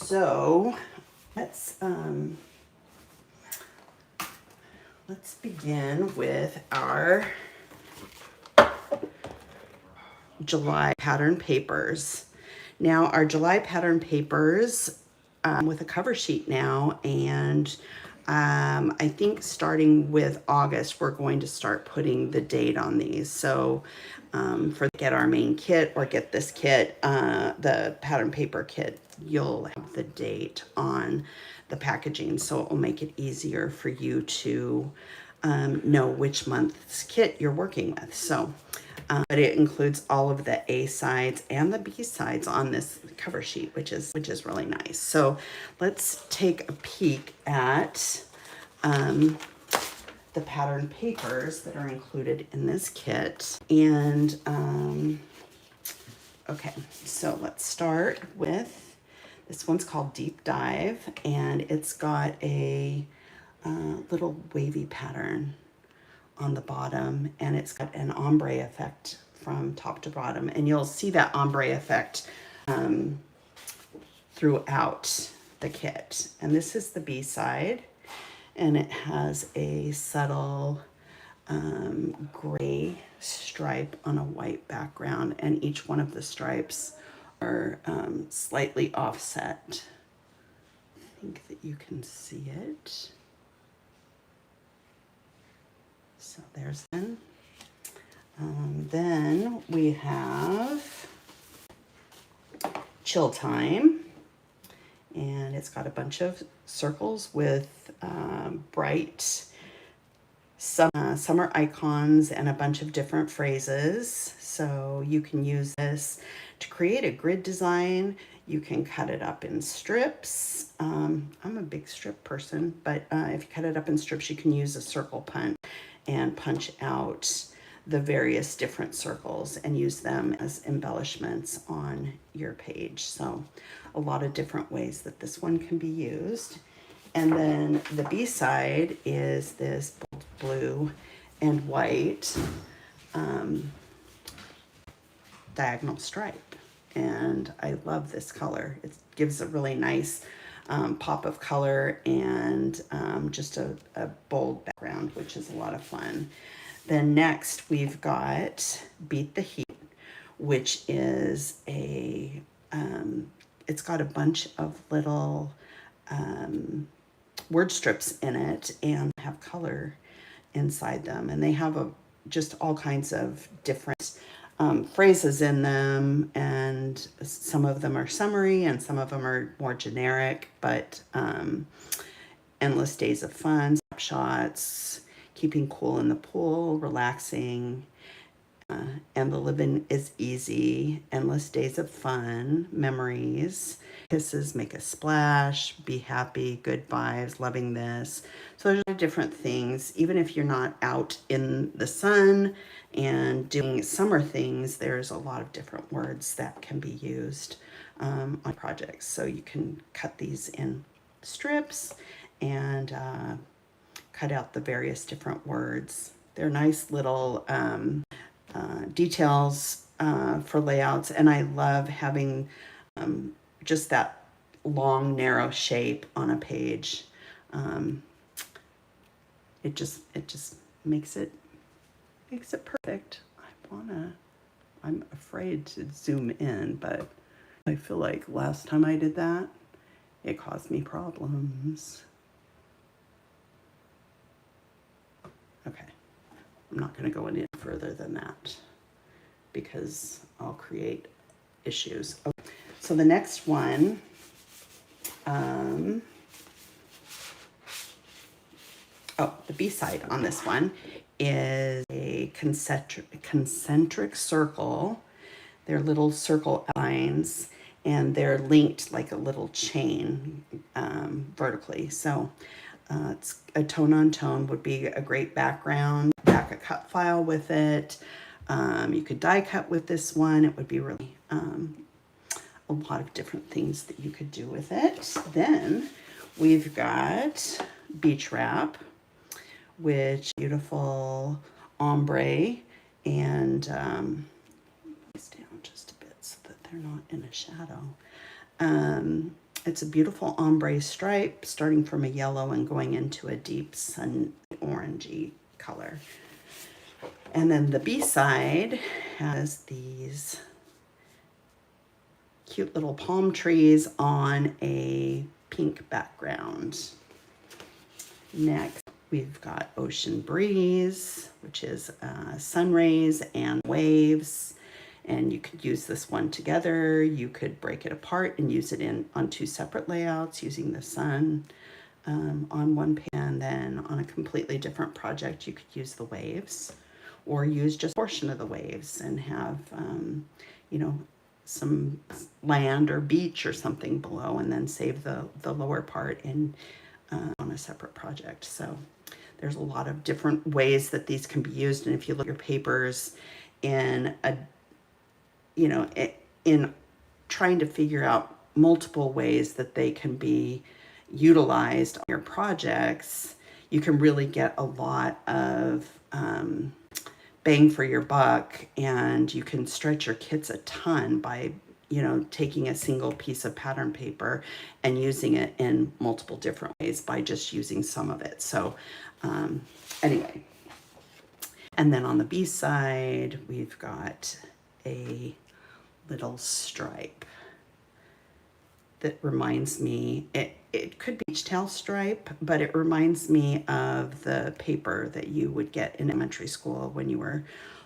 So let's begin with our July pattern papers. Now our July pattern papers with a cover sheet now, and I think starting with August, we're going to start putting the date on these. So for get our main kit or get this kit, the pattern paper kit, you'll have the date on the packaging. So it will make it easier for you to know which month's kit you're working with. So, but it includes all of the A sides and the B sides on this cover sheet, which is really nice. So let's take a peek at the pattern papers that are included in this kit. And okay, so let's start with this one's called Deep Dive, and it's got a little wavy pattern on the bottom, and it's got an ombre effect from top to bottom, and you'll see that ombre effect throughout the kit. And this is the B side, and it has a subtle gray stripe on a white background, and each one of the stripes are slightly offset. I think that you can see it. So there's one. Then we have Chill Time, and it's got a bunch of circles with bright summer icons and a bunch of different phrases. So you can use this to create a grid design. You can cut it up in strips. I'm a big strip person, but if you cut it up in strips, you can use a circle punch and punch out the various different circles and use them as embellishments on your page. So a lot of different ways that this one can be used. And then the B side is this bold blue and white diagonal stripe. And I love this color. It gives a really nice pop of color and just a bold background, which is a lot of fun. Then next we've got Beat the Heat, which is a, it's got a bunch of little word strips in it and have color inside them. And they have just all kinds of different phrases in them, and some of them are summary and some of them are more generic, but endless days of fun, snapshots, keeping cool in the pool, relaxing, and the living is easy, endless days of fun, memories, kisses make a splash, be happy, good vibes, loving this. So there's different things. Even if you're not out in the sun and doing summer things, there's a lot of different words that can be used on projects. So you can cut these in strips and cut out the various different words. They're nice little details for layouts, and I love having just that long narrow shape on a page. It just makes it perfect. I'm afraid to zoom in, but I feel like last time I did that, it caused me problems. Okay, I'm not going to go any further than that because I'll create issues. Okay. So the next one, the B side on this one is a concentric circle. They're little circle lines, and they're linked like a little chain vertically. So it's a tone on tone would be a great background. Back a cut file with it. You could die cut with this one. It would be really a lot of different things that you could do with it. Then we've got Beach Wrap, which beautiful ombre, and these down just a bit so that they're not in a shadow. It's a beautiful ombre stripe, starting from a yellow and going into a deep sun orangey color. And then the B side has these cute little palm trees on a pink background. Next, we've got Ocean Breeze, which is sun rays and waves. And you could use this one together. You could break it apart and use it on 2 separate layouts using the sun on one pan. Then on a completely different project, you could use the waves or use just a portion of the waves and have, you know, some land or beach or something below, and then save the lower part in on a separate project. So there's a lot of different ways that these can be used. And if you look at your papers in a, you know, in trying to figure out multiple ways that they can be utilized on your projects, you can really get a lot of bang for your buck, and you can stretch your kits a ton by, you know, taking a single piece of pattern paper and using it in multiple different ways by just using some of it. So anyway, and then on the B side, we've got a little stripe that reminds me, it could be beach tail stripe, but it reminds me of the paper that you would get in elementary school when you were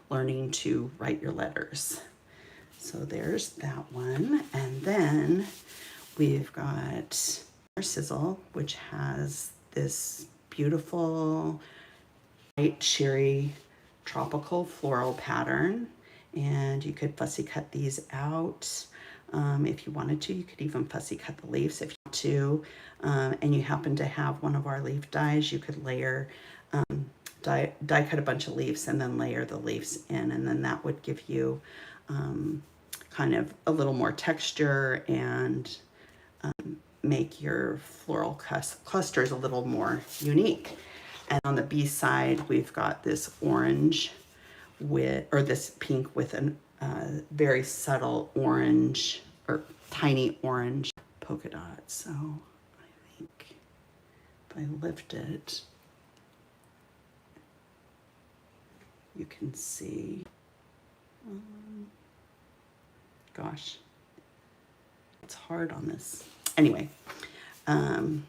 learning to write your letters. So there's that one. And then we've got our sizzle, which has this beautiful light cherry tropical floral pattern. And you could fussy cut these out. If you wanted to, you could even fussy cut the leaves if you want to. And you happen to have one of our leaf dies, you could layer, die cut a bunch of leaves and then layer the leaves in. And then that would give you kind of a little more texture and make your floral clusters a little more unique. And on the B side, we've got this orange with, or this pink with an very subtle orange or tiny orange polka dot. So I think if I lift it, you can see, gosh, it's hard on this. Anyway, and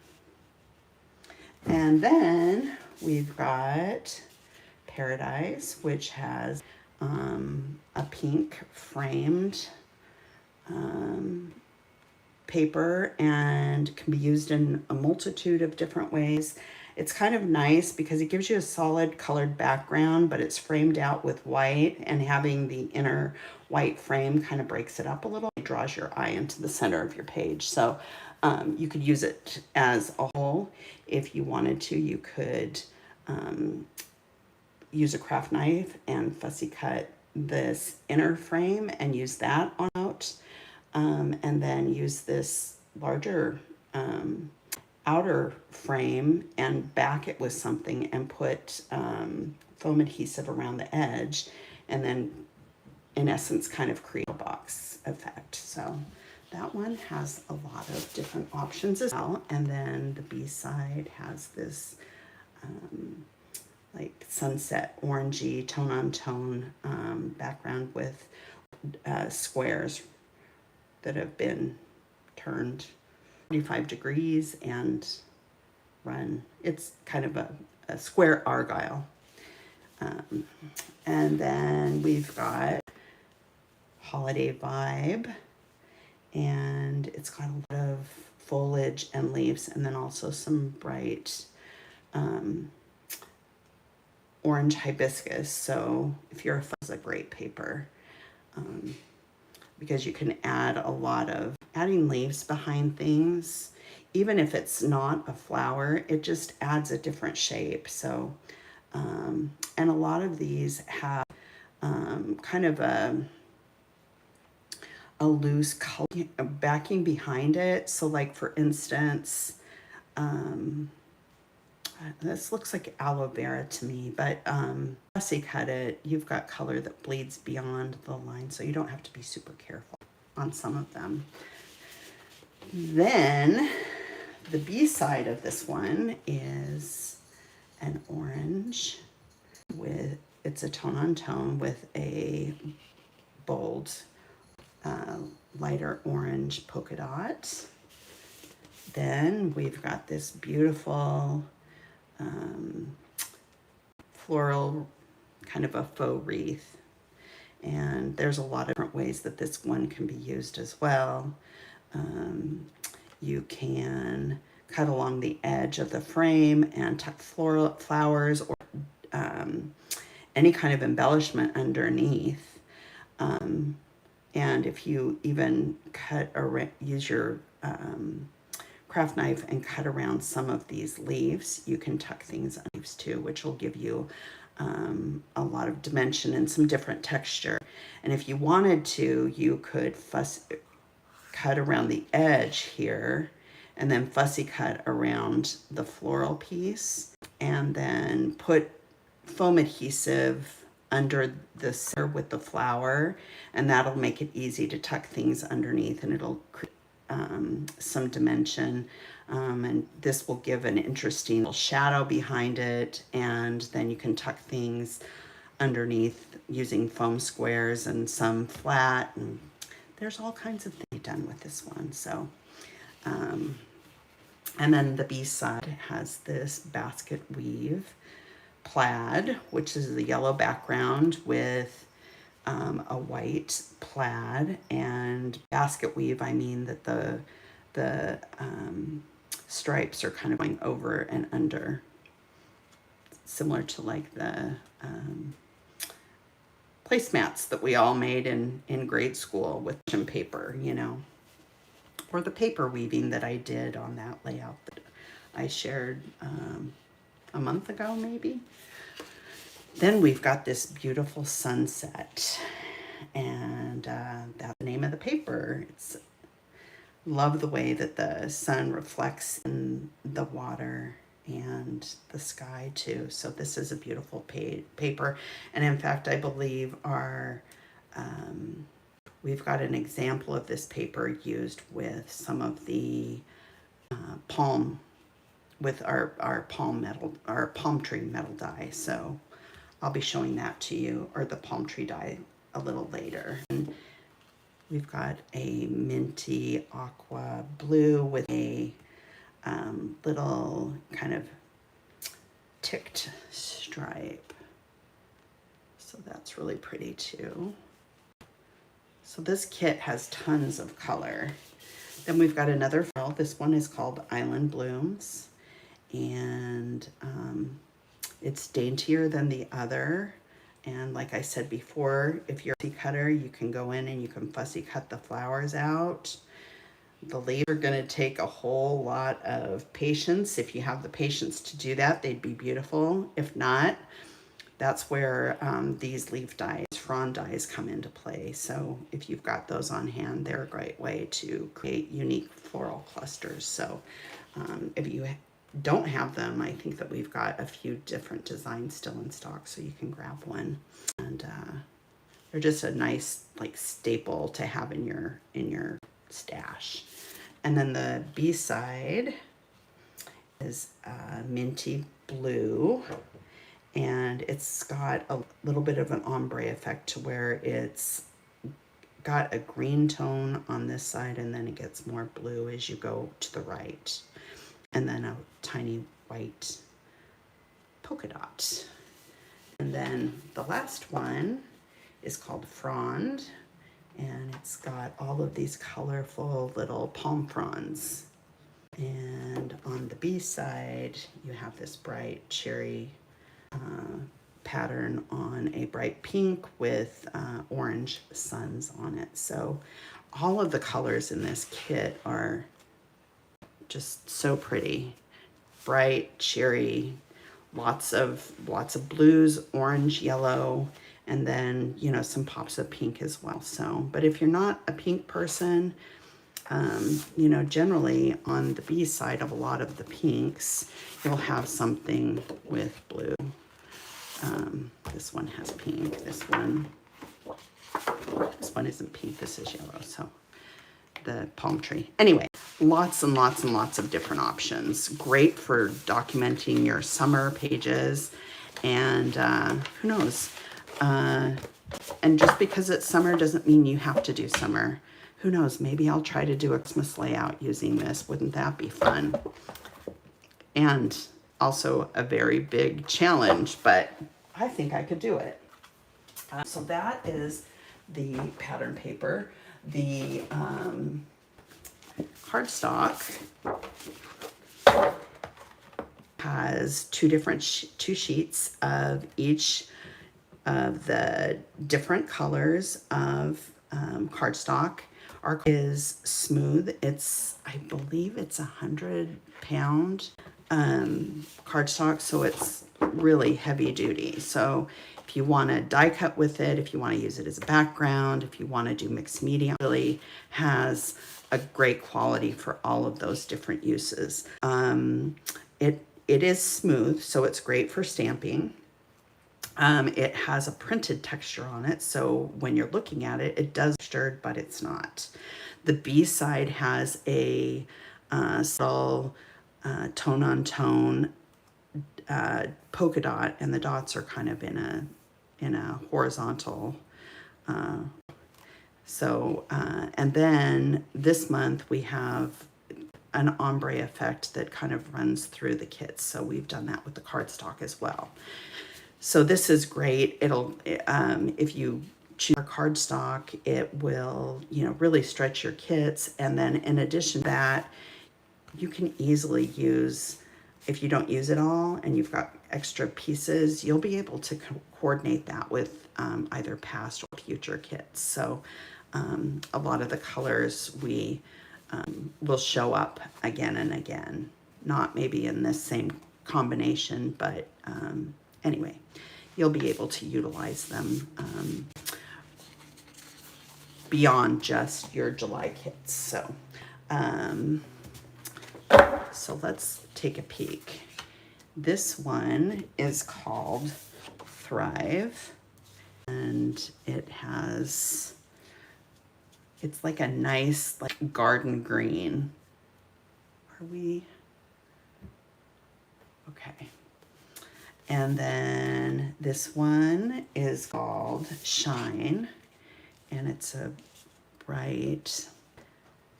then we've got Paradise, which has a pink framed paper and can be used in a multitude of different ways. It's kind of nice because it gives you a solid colored background, but it's framed out with white, and having the inner white frame kind of breaks it up a little. It draws your eye into the center of your page. So you could use it as a whole. If you wanted to, you could use a craft knife and fussy cut this inner frame and use that on out, and then use this larger outer frame and back it with something and put foam adhesive around the edge, and then in essence kind of create a box effect. So that one has a lot of different options as well. And then the B side has this like sunset orangey tone on tone background with squares that have been turned 45 degrees and run. It's kind of a square argyle. And then we've got Holiday Vibe, and it's got a lot of foliage and leaves, and then also some bright orange hibiscus. So if you're a fan, it's a great paper because you can add a lot of adding leaves behind things. Even if it's not a flower, it just adds a different shape. So and a lot of these have kind of a loose color backing behind it. So like for instance, this looks like aloe vera to me, but fussy cut it, you've got color that bleeds beyond the line, so you don't have to be super careful on some of them. Then the B side of this one is an orange with, it's a tone on tone with a bold, lighter orange polka dot. Then we've got this beautiful floral, kind of a faux wreath. And there's a lot of different ways that this one can be used as well. You can cut along the edge of the frame and tuck floral flowers or any kind of embellishment underneath. And if you even cut or use your craft knife and cut around some of these leaves, you can tuck things on leaves too, which will give you a lot of dimension and some different texture. And if you wanted to, you could cut around the edge here and then fussy cut around the floral piece and then put foam adhesive under the center with the flower, and that'll make it easy to tuck things underneath, and it'll create some dimension, and this will give an interesting little shadow behind it, and then you can tuck things underneath using foam squares and some flat, and there's all kinds of things done with this one. So and then the B side has this basket weave plaid, which is the yellow background with a white plaid. And basket weave, I mean that the stripes are kind of going over and under, similar to like the placemats that we all made in grade school with some paper, you know, or the paper weaving that I did on that layout that I shared a month ago maybe. Then we've got this beautiful sunset, and that's the name of the paper. It's love the way that the sun reflects in the water and the sky too. So this is a beautiful paper, and in fact I believe our we've got an example of this paper used with some of the palm, with our palm tree metal die. So I'll be showing that to you, or the palm tree die, a little later. And we've got a minty aqua blue with a little kind of ticked stripe. So that's really pretty too. So this kit has tons of color. Then we've got another file. This one is called Island Blooms, and it's daintier than the other. And like I said before, if you're a fussy cutter, you can go in and you can fussy cut the flowers out. The leaves are going to take a whole lot of patience. If you have the patience to do that, they'd be beautiful. If not, that's where these leaf dies, frond dies, come into play. So if you've got those on hand, they're a great way to create unique floral clusters. So if you don't have them, I think that we've got a few different designs still in stock, so you can grab one. And they're just a nice like staple to have in your stash. And then the B side is minty blue, and it's got a little bit of an ombre effect to where it's got a green tone on this side, and then it gets more blue as you go to the right, and then a tiny white polka dot. And then the last one is called Frond, and it's got all of these colorful little palm fronds. And on the B side, you have this bright cherry pattern on a bright pink with orange suns on it. So all of the colors in this kit are just so pretty. Bright, cherry, lots of blues, orange, yellow, and then, you know, some pops of pink as well. So, but if you're not a pink person, you know, generally on the B side of a lot of the pinks, you'll have something with blue. This one has pink. This one isn't pink. This is yellow. So the palm tree. Anyway, lots and lots and lots of different options. Great for documenting your summer pages, and who knows? And just because it's summer doesn't mean you have to do summer. Who knows? Maybe I'll try to do a Christmas layout using this. Wouldn't that be fun? And also a very big challenge, but I think I could do it. So that is the pattern paper. The cardstock has two sheets of each of the different colors of cardstock. Our is smooth. I believe it's 100-pound cardstock, so it's really heavy duty. So if you want to die cut with it, if you want to use it as a background, if you want to do mixed media, it really has a great quality for all of those different uses. It is smooth, so it's great for stamping. It has a printed texture on it, so when you're looking at it, it does textured, but it's not. The B side has a subtle tone-on-tone polka dot, and the dots are kind of in a horizontal. And then this month we have an ombre effect that kind of runs through the kits. So we've done that with the cardstock as well. So this is great. It'll, if you choose cardstock, it will, really stretch your kits. And then in addition to that, you can easily use, if you don't use it all and you've got extra pieces, you'll be able to coordinate that with either past or future kits. So a lot of the colors we will show up again and again, not maybe in this same combination, but anyway, you'll be able to utilize them beyond just your July kits. So let's take a peek. This one is called Thrive, and it's like a nice garden green. Are we? Okay. And then this one is called Shine, and it's a bright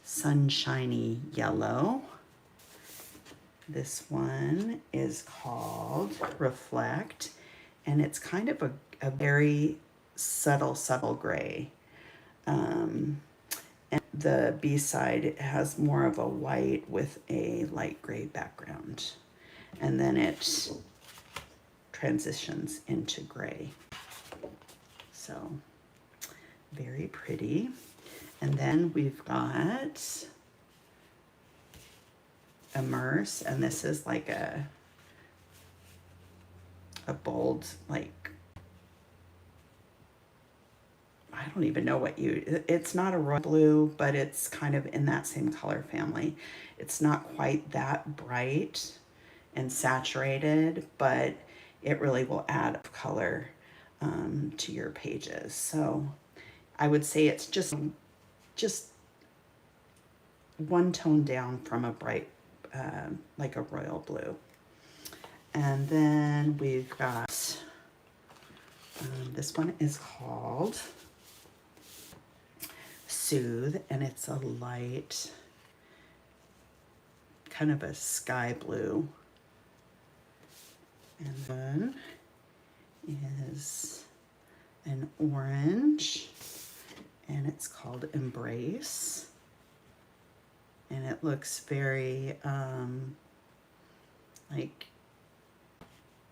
sunshiny yellow. This one is called Reflect, and it's kind of a very subtle gray. And the B side has more of a white with a light gray background. And then it transitions into gray. So very pretty. And then we've got Immerse, and this is like a bold, I don't even know it's not a royal blue, but it's kind of in that same color family. It's not quite that bright and saturated, but it really will add color to your pages. So I would say it's just one tone down from a bright, like a royal blue. And then we've got, this one is called Soothe, and it's a light, kind of a sky blue. And then is an orange, and it's called Embrace. And it looks very,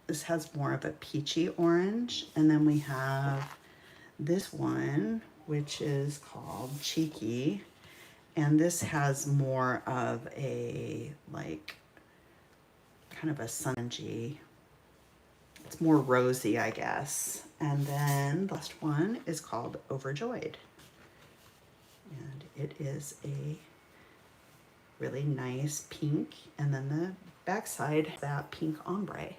this has more of a peachy orange. And then we have this one, which is called Cheeky. And this has more of a, kind of a sungy, it's more rosy, I guess. And then the last one is called Overjoyed. And it is a really nice pink, and then the backside, that pink ombre.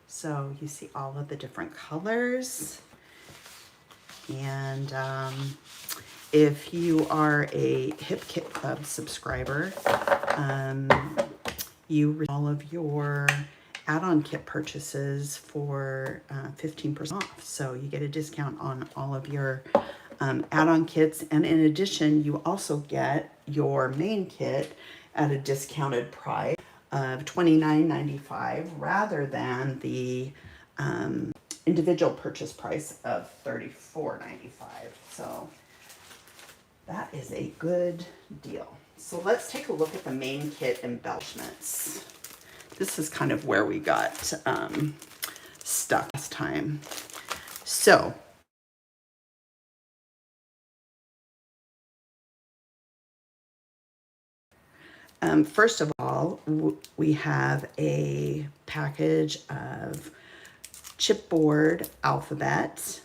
So you see all of the different colors, and if you are a hipkitclub subscriber, you receive all of your add-on kit purchases for 15% off. So you get a discount on all of your add-on kits. And in addition, you also get your main kit at a discounted price of $29.95 rather than the individual purchase price of $34.95. So that is a good deal. So let's take a look at the main kit embellishments. This is kind of where we got stuck last time. So first of all, we have a package of chipboard alphabet,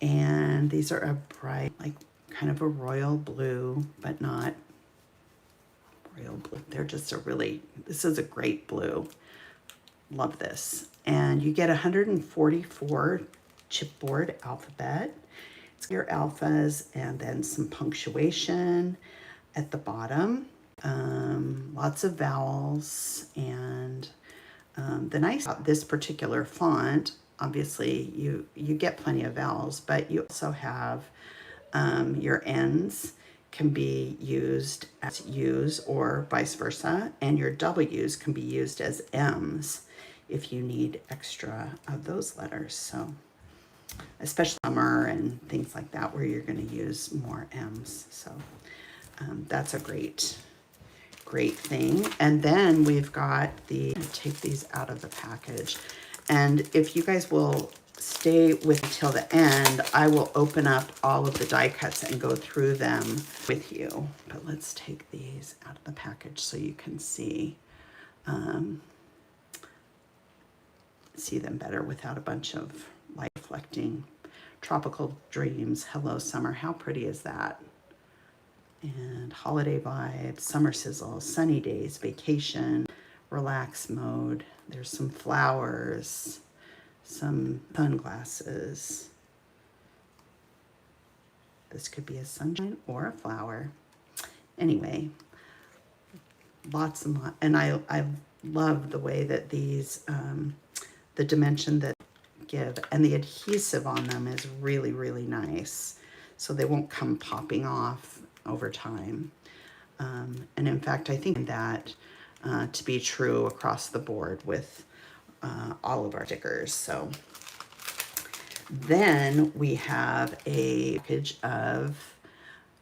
and these are a bright, like kind of a royal blue, but not royal blue. They're just a really, this is a great blue. Love this. And you get 144 chipboard alphabet. It's your alphas and then some punctuation at the bottom. Lots of vowels, and the nice about this particular font, obviously you get plenty of vowels, but you also have your N's can be used as U's or vice versa, and your W's can be used as M's if you need extra of those letters. So especially summer and things like that where you're going to use more M's. So that's a great thing. And then we've got take these out of the package. And if you guys will stay with till the end, I will open up all of the die cuts and go through them with you. But let's take these out of the package so you can see them better without a bunch of light reflecting. Tropical Dreams, Hello Summer, how pretty is that? And Holiday Vibes, Summer Sizzle, Sunny Days, Vacation, Relax Mode. There's some flowers, some sunglasses. This could be a sunshine or a flower. Anyway, lots and lots. And I love the way that these, the dimension that give, and the adhesive on them is really, really nice. So they won't come popping off over time. And in fact, I think that to be true across the board with all of our stickers. So then we have a package of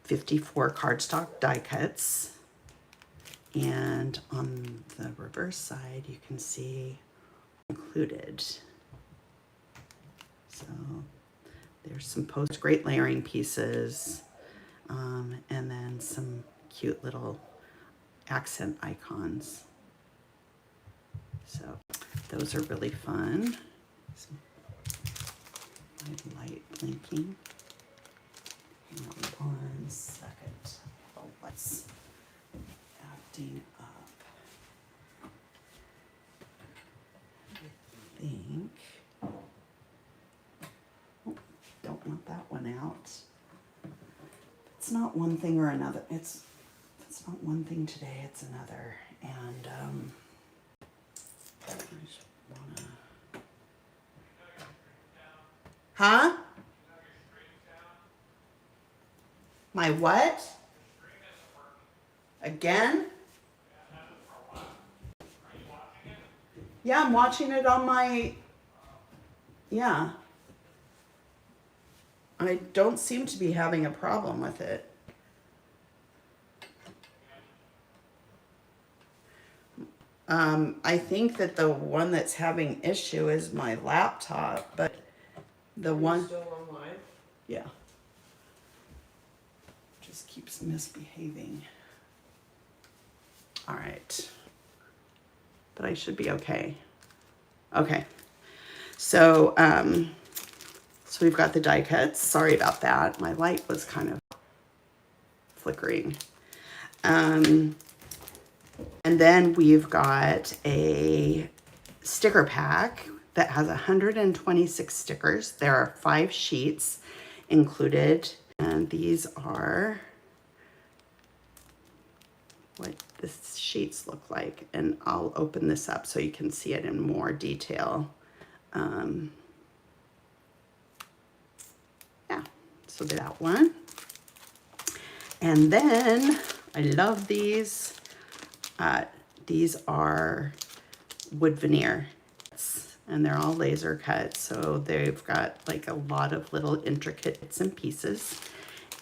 54 cardstock die cuts. And on the reverse side, you can see included. So there's some great layering pieces. And then some cute little accent icons. So those are really fun. Some light blinking. Hang on 1 second. Oh, what's acting up? I think. Oh, don't want that one out. It's not one thing or another. It's not one thing today, it's another. And I just wanna... Huh? My what? Again? Yeah, I'm watching it on my... Yeah. I don't seem to be having a problem with it. I think that the one that's having issue is my laptop, but the one... Still online? Yeah. Just keeps misbehaving. All right. But I should be okay. Okay. So, so we've got the die cuts. Sorry about that. My light was kind of flickering. And then we've got a sticker pack that has 126 stickers. There are 5 sheets included. And these are what the sheets look like. And I'll open this up so you can see it in more detail. Yeah, so that one. And then I love these. These are wood veneer, and they're all laser cut. So they've got like a lot of little intricate bits and pieces.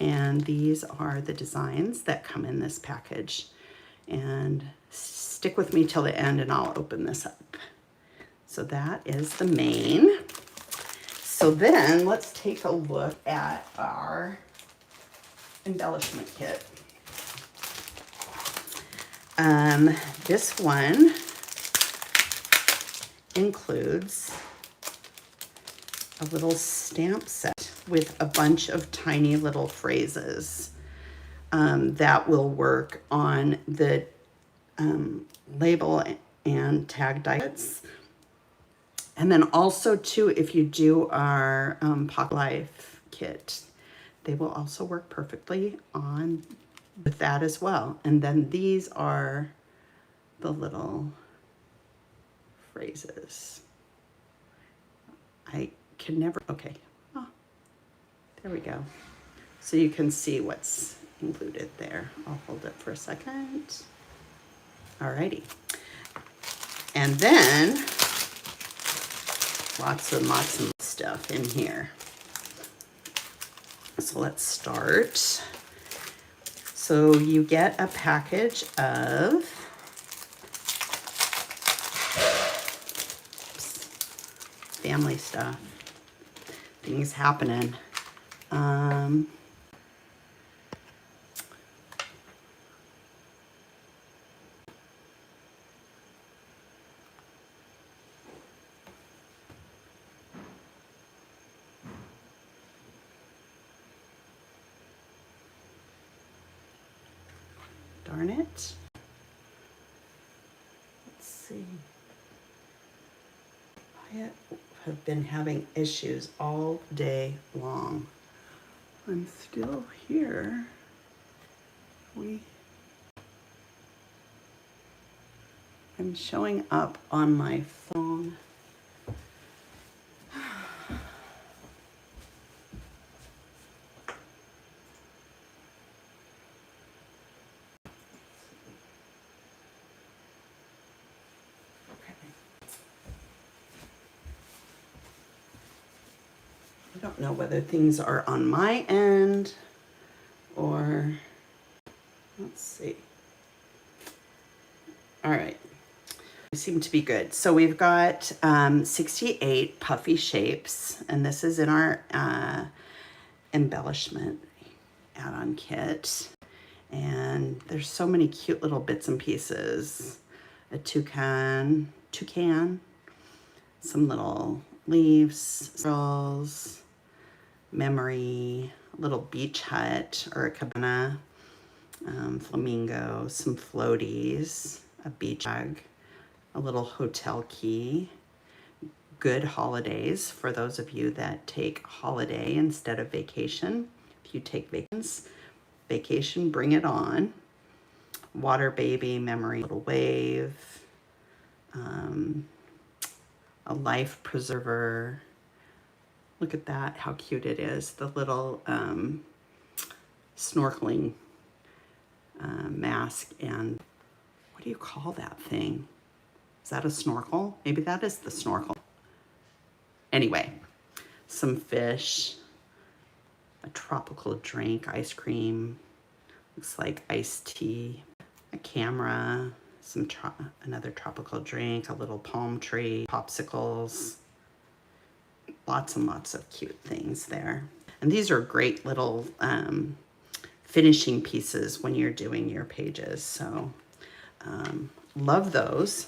And these are the designs that come in this package. And stick with me till the end and I'll open this up. So that is the main. So then let's take a look at our embellishment kit. This one includes a little stamp set with a bunch of tiny little phrases that will work on the label and tag diets. And then also too, if you do our Pocket Life kit, they will also work perfectly on with that as well. And then these are the little phrases. I can never, okay. Oh, there we go. So you can see what's included there. I'll hold it for a second. Alrighty. And then lots of stuff in here. So let's start. So you get a package of family stuff, things happening. Darn it. Let's see. I have been having issues all day long. I'm still here. I'm showing up on my phone. I don't know whether things are on my end or, let's see. All right, they seem to be good. So we've got 68 puffy shapes, and this is in our embellishment add-on kit. And there's so many cute little bits and pieces. A toucan, some little leaves, rolls, memory, a little beach hut or a cabana, flamingo, some floaties, a beach bag, a little hotel key, good holidays for those of you that take holiday instead of vacation. If you take vacation, bring it on. Water baby, memory, little wave, a life preserver. Look at that, how cute it is. The little snorkeling mask, and what do you call that thing? Is that a snorkel? Maybe that is the snorkel. Anyway, some fish, a tropical drink, ice cream, looks like iced tea, a camera, another tropical drink, a little palm tree, popsicles, lots and lots of cute things there. And these are great little finishing pieces when you're doing your pages. So love those.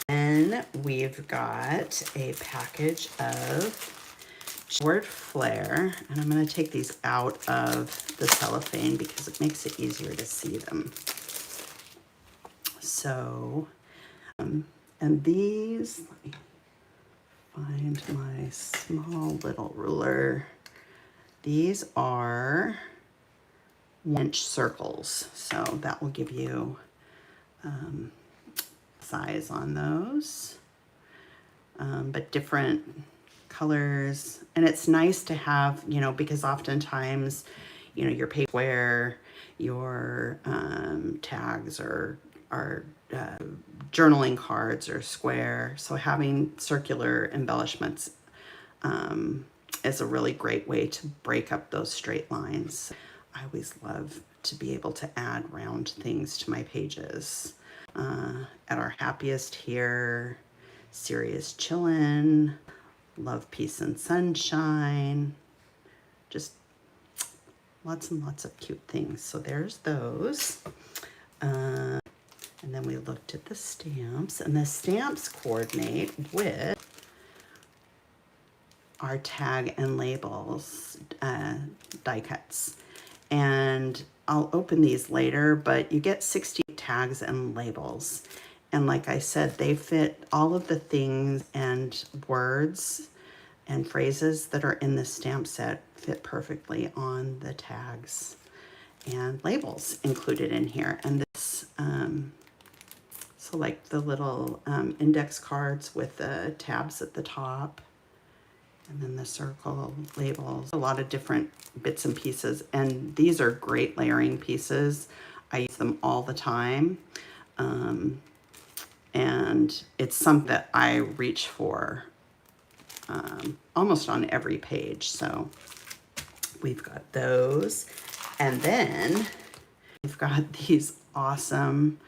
Then we've got a package of word flare, and I'm going to take these out of the cellophane because it makes it easier to see them. So, and these, let me find my small little ruler. These are 1-inch circles, so that will give you size on those, but different colors. And it's nice to have, you know, because oftentimes, you know, your paper where your tags are journaling cards are square, so having circular embellishments is a really great way to break up those straight lines. I always love to be able to add round things to my pages. At our happiest here, serious chillin', love, peace, and sunshine. Just lots and lots of cute things. So there's those. And then we looked at the stamps, and the stamps coordinate with our tag and labels die cuts. And I'll open these later, but you get 60 tags and labels. And like I said, they fit all of the things and words and phrases that are in this stamp set fit perfectly on the tags and labels included in here. And this, so like the little index cards with the tabs at the top, and then the circle labels, a lot of different bits and pieces. And these are great layering pieces. I use them all the time. And it's something that I reach for almost on every page. So we've got those. And then we've got these awesome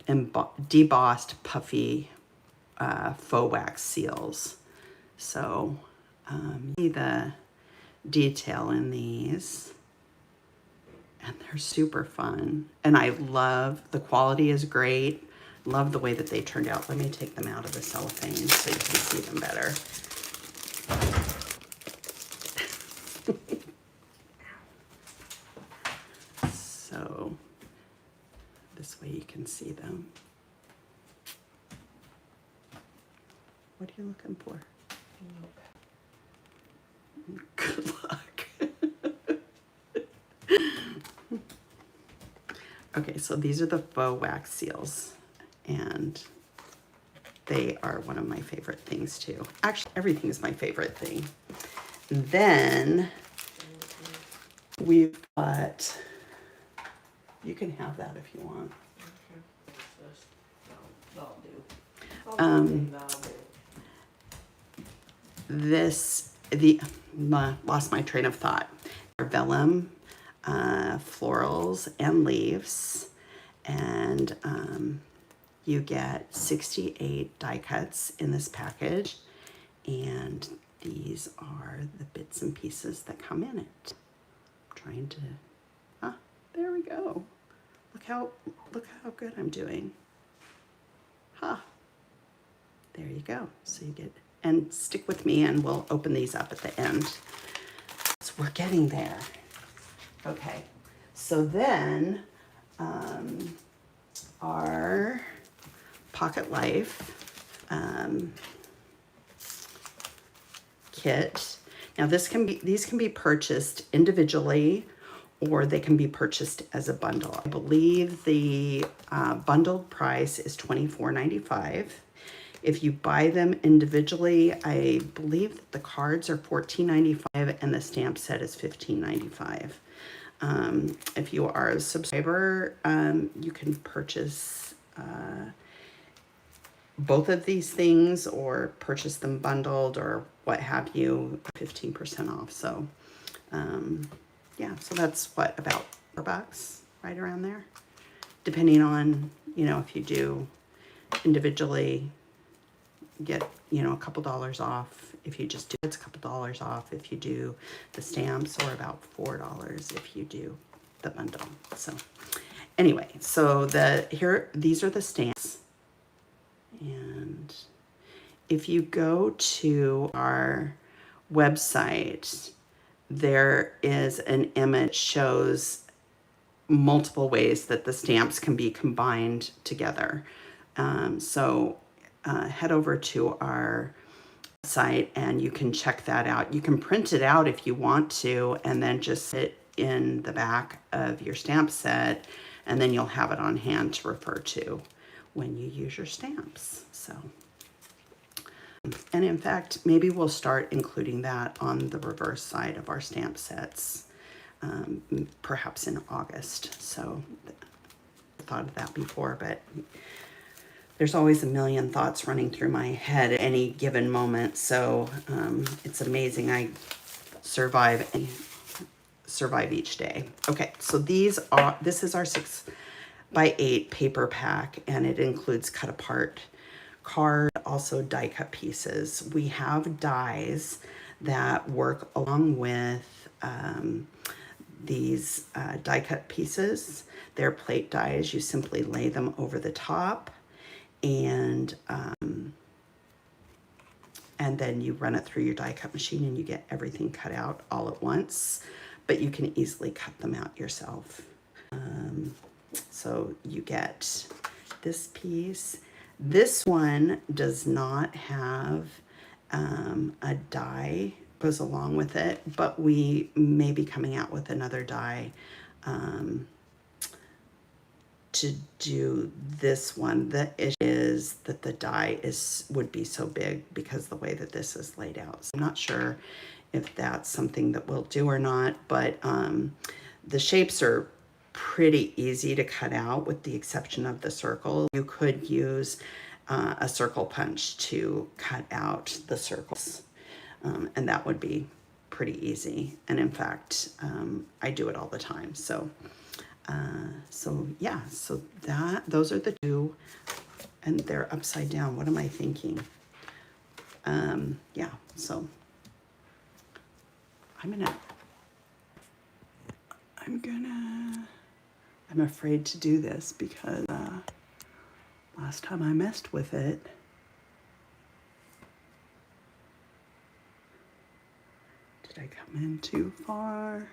debossed puffy faux wax seals. So see the detail in these, and they're super fun. And I love, the quality is great. Love the way that they turned out. Let me take them out of the cellophane so you can see them better. So this way you can see them. What are you looking for? Good luck. Okay, so these are the faux wax seals, and they are one of my favorite things too. Actually, everything is my favorite thing. Then we've got, you can have that if you want. Lost my train of thought. Vellum, florals and leaves, and you get 68 die cuts in this package, and these are the bits and pieces that come in it. I'm trying to, there we go. Look how good I'm doing. There you go. So you get, and stick with me and we'll open these up at the end. So we're getting there. Okay, so then our Pocket Life kit. Now these can be purchased individually, or they can be purchased as a bundle. I believe the bundled price is $24.95. If you buy them individually, I believe that the cards are $14.95 and the stamp set is $15.95. If you are a subscriber, you can purchase both of these things or purchase them bundled or what have you, 15% off. So yeah, so that's what, about $4, right around there, depending on, you know, if you do individually, get, you know, a couple dollars off. If you just do, it's a couple dollars off if you do the stamps, or about $4 if you do the bundle. So anyway, so these are the stamps, and if you go to our website, there is an image shows multiple ways that the stamps can be combined together. So head over to our site, and you can check that out. You can print it out if you want to, and then just sit in the back of your stamp set, and then you'll have it on hand to refer to when you use your stamps. So, and in fact, maybe we'll start including that on the reverse side of our stamp sets, perhaps in August. So I thought of that before, but there's always a million thoughts running through my head at any given moment. So it's amazing I survive each day. Okay, so this is our 6x8 paper pack, and it includes cut apart card, also die cut pieces. We have dies that work along with these die cut pieces. They're plate dies. You simply lay them over the top, and then you run it through your die cut machine and you get everything cut out all at once, but you can easily cut them out yourself. So you get this piece. This one does not have a die goes along with it, but we may be coming out with another die to do this one. The issue is that the die would be so big because the way that this is laid out. So I'm not sure if that's something that we'll do or not, but the shapes are pretty easy to cut out with the exception of the circle. You could use a circle punch to cut out the circles, and that would be pretty easy. And in fact, I do it all the time. So yeah, so those are the two, and they're upside down. What am I thinking? Yeah, so I'm afraid to do this because last time I messed with it, did I come in too far?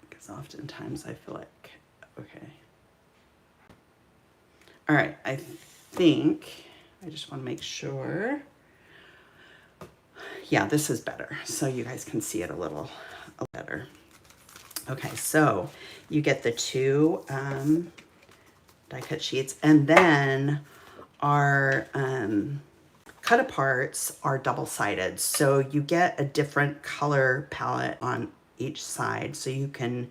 Because oftentimes I feel like, okay. All right, I think, I just want to make sure. Yeah, this is better, so you guys can see it a little better. Okay, so you get the two die cut sheets, and then our cut aparts are double-sided, so you get a different color palette on each side, so you can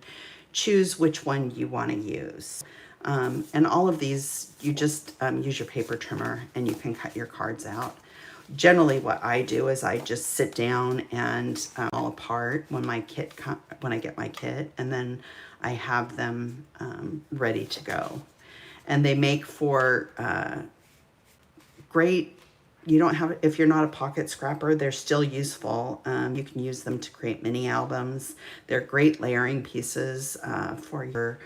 choose which one you want to use. And all of these, you just use your paper trimmer and you can cut your cards out. Generally what I do is I just sit down and all apart when I get my kit, and then I have them ready to go. And they make for great, you don't have, if you're not a pocket scrapper, they're still useful. You can use them to create mini albums. They're great layering pieces for your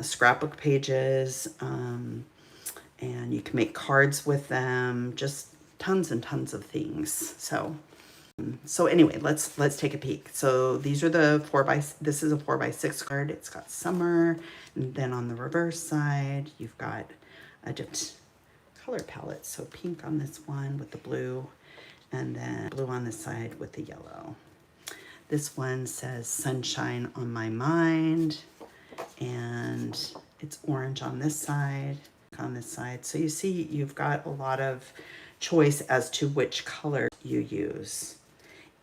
scrapbook pages, and you can make cards with them, just tons and tons of things. So anyway, let's take a peek. So these are the this is a 4x6 card. It's got summer, and then on the reverse side, you've got a different color palette. So pink on this one with the blue, and then blue on this side with the yellow. This one says sunshine on my mind, and it's orange on this side, So you see, you've got a lot of choice as to which color you use.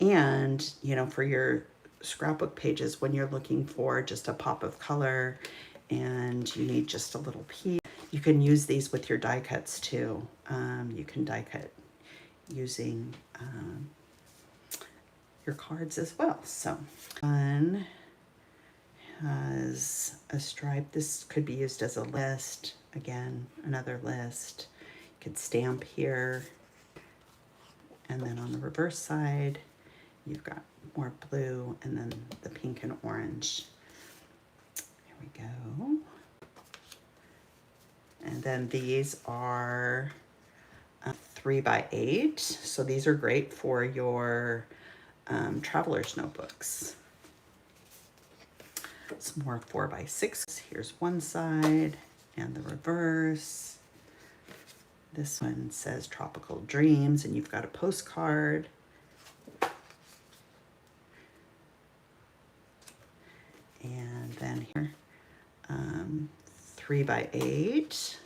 And, you know, for your scrapbook pages, when you're looking for just a pop of color and you need just a little piece, you can use these with your die cuts too. You can die cut using your cards as well. So one has a stripe. This could be used as a list. Again, another list. You could stamp here. And then on the reverse side, you've got more blue and then the pink and orange. Here we go. And then these are 3x8. So these are great for your traveler's notebooks. Some more 4x6. Here's one side and the reverse. This one says Tropical Dreams, and you've got a postcard. And then here, 3x8.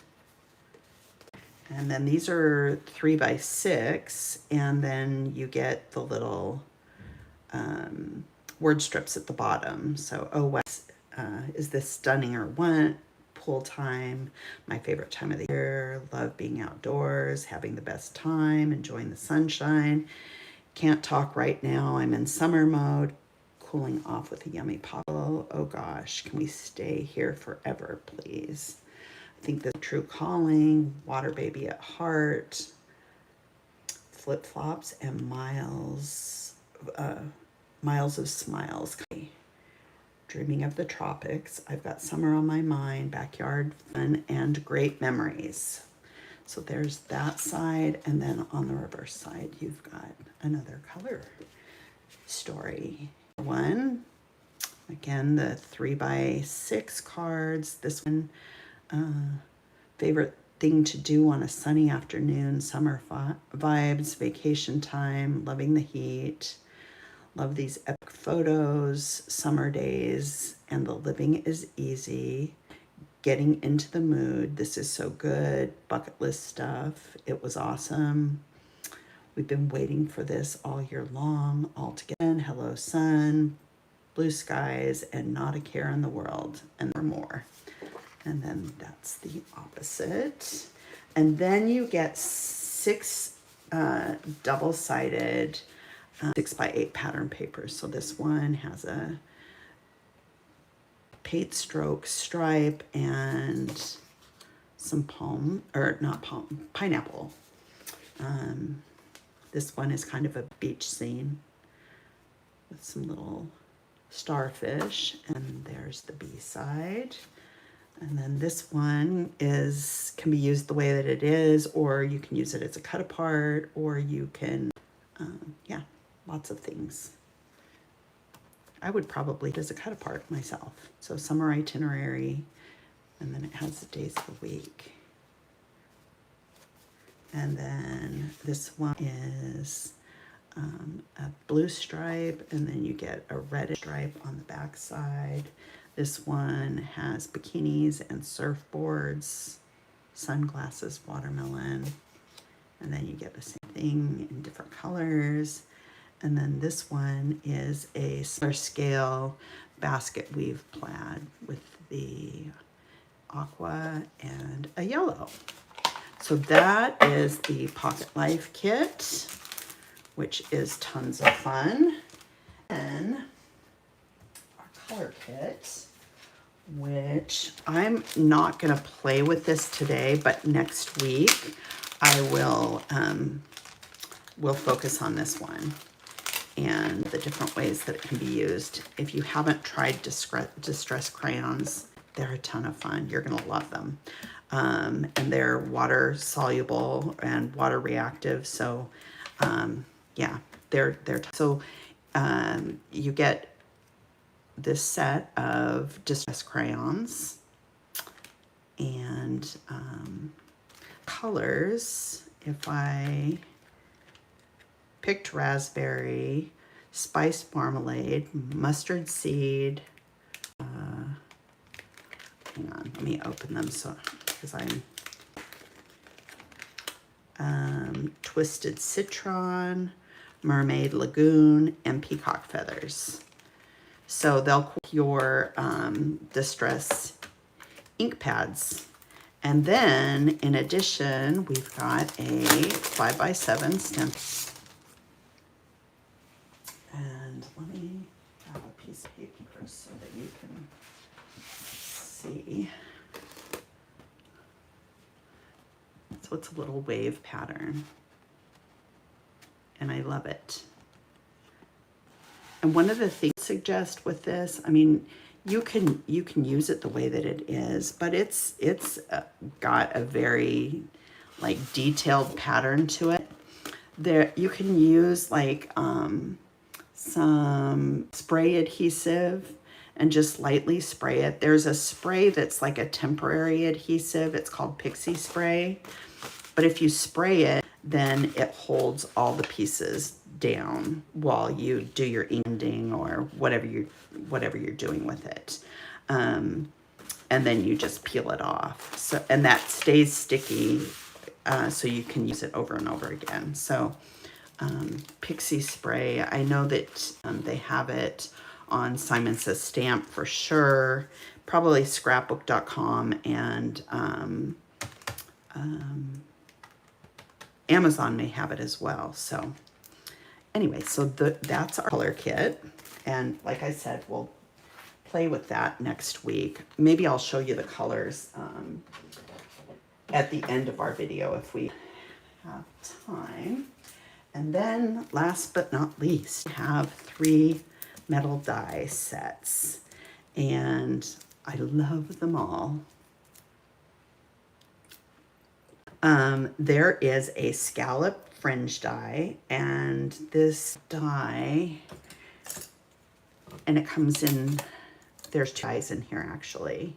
And then these are 3x6, and then you get the little word strips at the bottom. So, oh, what is this stunning or what? Pool time, my favorite time of the year, love being outdoors, having the best time, enjoying the sunshine. Can't talk right now, I'm in summer mode, cooling off with a yummy polo. Oh gosh, can we stay here forever, please? I think the true calling, water baby at heart, flip-flops, and miles of smiles. Dreaming of the tropics. I've got summer on my mind, backyard fun, and great memories. So there's that side, and then on the reverse side, you've got another color story. One, again, the 3x6 cards. This one, favorite thing to do on a sunny afternoon, summer vibes, vacation time, loving the heat. Love these epic photos, summer days, and the living is easy. Getting into the mood. This is so good. Bucket list stuff. It was awesome. We've been waiting for this all year long. All together. Hello, sun, blue skies, and not a care in the world. And there are more. And then that's the opposite. And then you get 6 double-sided 6x8 pattern papers. So this one has a paint stroke stripe and some pineapple. This one is kind of a beach scene with some little starfish, and there's the B side. And then this one can be used the way that it is, or you can use it as a cut apart, or you can, lots of things. I would probably as a cut apart myself. So summer itinerary, and then it has the days of the week. And then this one is a blue stripe, and then you get a red stripe on the back side. This one has bikinis and surfboards, sunglasses, watermelon, and then you get the same thing in different colors. And then this one is a smaller scale basket weave plaid with the aqua and a yellow. So that is the Pocket Life kit, which is tons of fun. And our color kit, which I'm not going to play with this today, but next week I will focus on this one and the different ways that it can be used. If you haven't tried distress crayons, they're a ton of fun. You're going to love them. And they're water soluble and water reactive. So you get this set of distress crayons and colors. If I picked raspberry, spiced marmalade, mustard seed. Hang on, let me open them because I'm twisted citron, mermaid lagoon, and peacock feathers. So they'll cook your distress ink pads. And then in addition, we've got a 5x7 stamp. And let me grab a piece of paper so that you can see. So it's a little wave pattern, and I love it. And one of the things I suggest with this, I mean, you can use it the way that it is, but it's got a very detailed pattern to it. There you can use some spray adhesive and just lightly spray it. There's a spray that's like a temporary adhesive. It's called Pixie Spray. But if you spray it, then it holds all the pieces down while you do your ending or whatever you're doing with it. And then you just peel it off. So, and that stays sticky, so you can use it over and over again. So Pixie spray, I know that they have it on Simon Says Stamp for sure, probably scrapbook.com, and Amazon may have it as well. So anyway, so that's our color kit. And like I said, we'll play with that next week. Maybe I'll show you the colors at the end of our video if we have time. And then last but not least, we have 3 metal die sets. And I love them all. There is a scallop fringe die, and this die, and it comes in, there's 2 dies in here actually.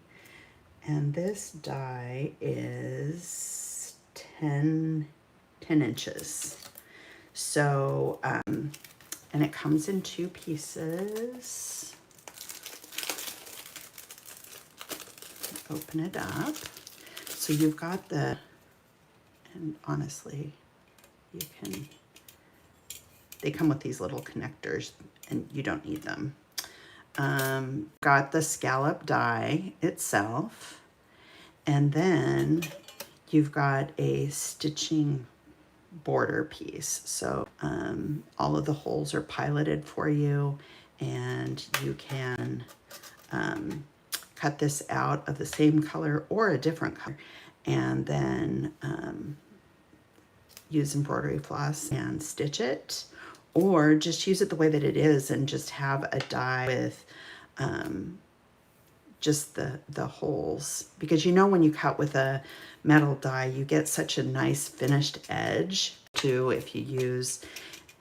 And this die is 10 inches. So, and it comes in 2 pieces. Open it up. So you've got the, and honestly, you can, they come with these little connectors and you don't need them. Got the scallop die itself, and then you've got a stitching border piece. So all of the holes are piloted for you, and you can cut this out of the same color or a different color, and then use embroidery floss and stitch it, or just use it the way that it is and just have a die with just the holes, because you know when you cut with a metal die you get such a nice finished edge too. If you use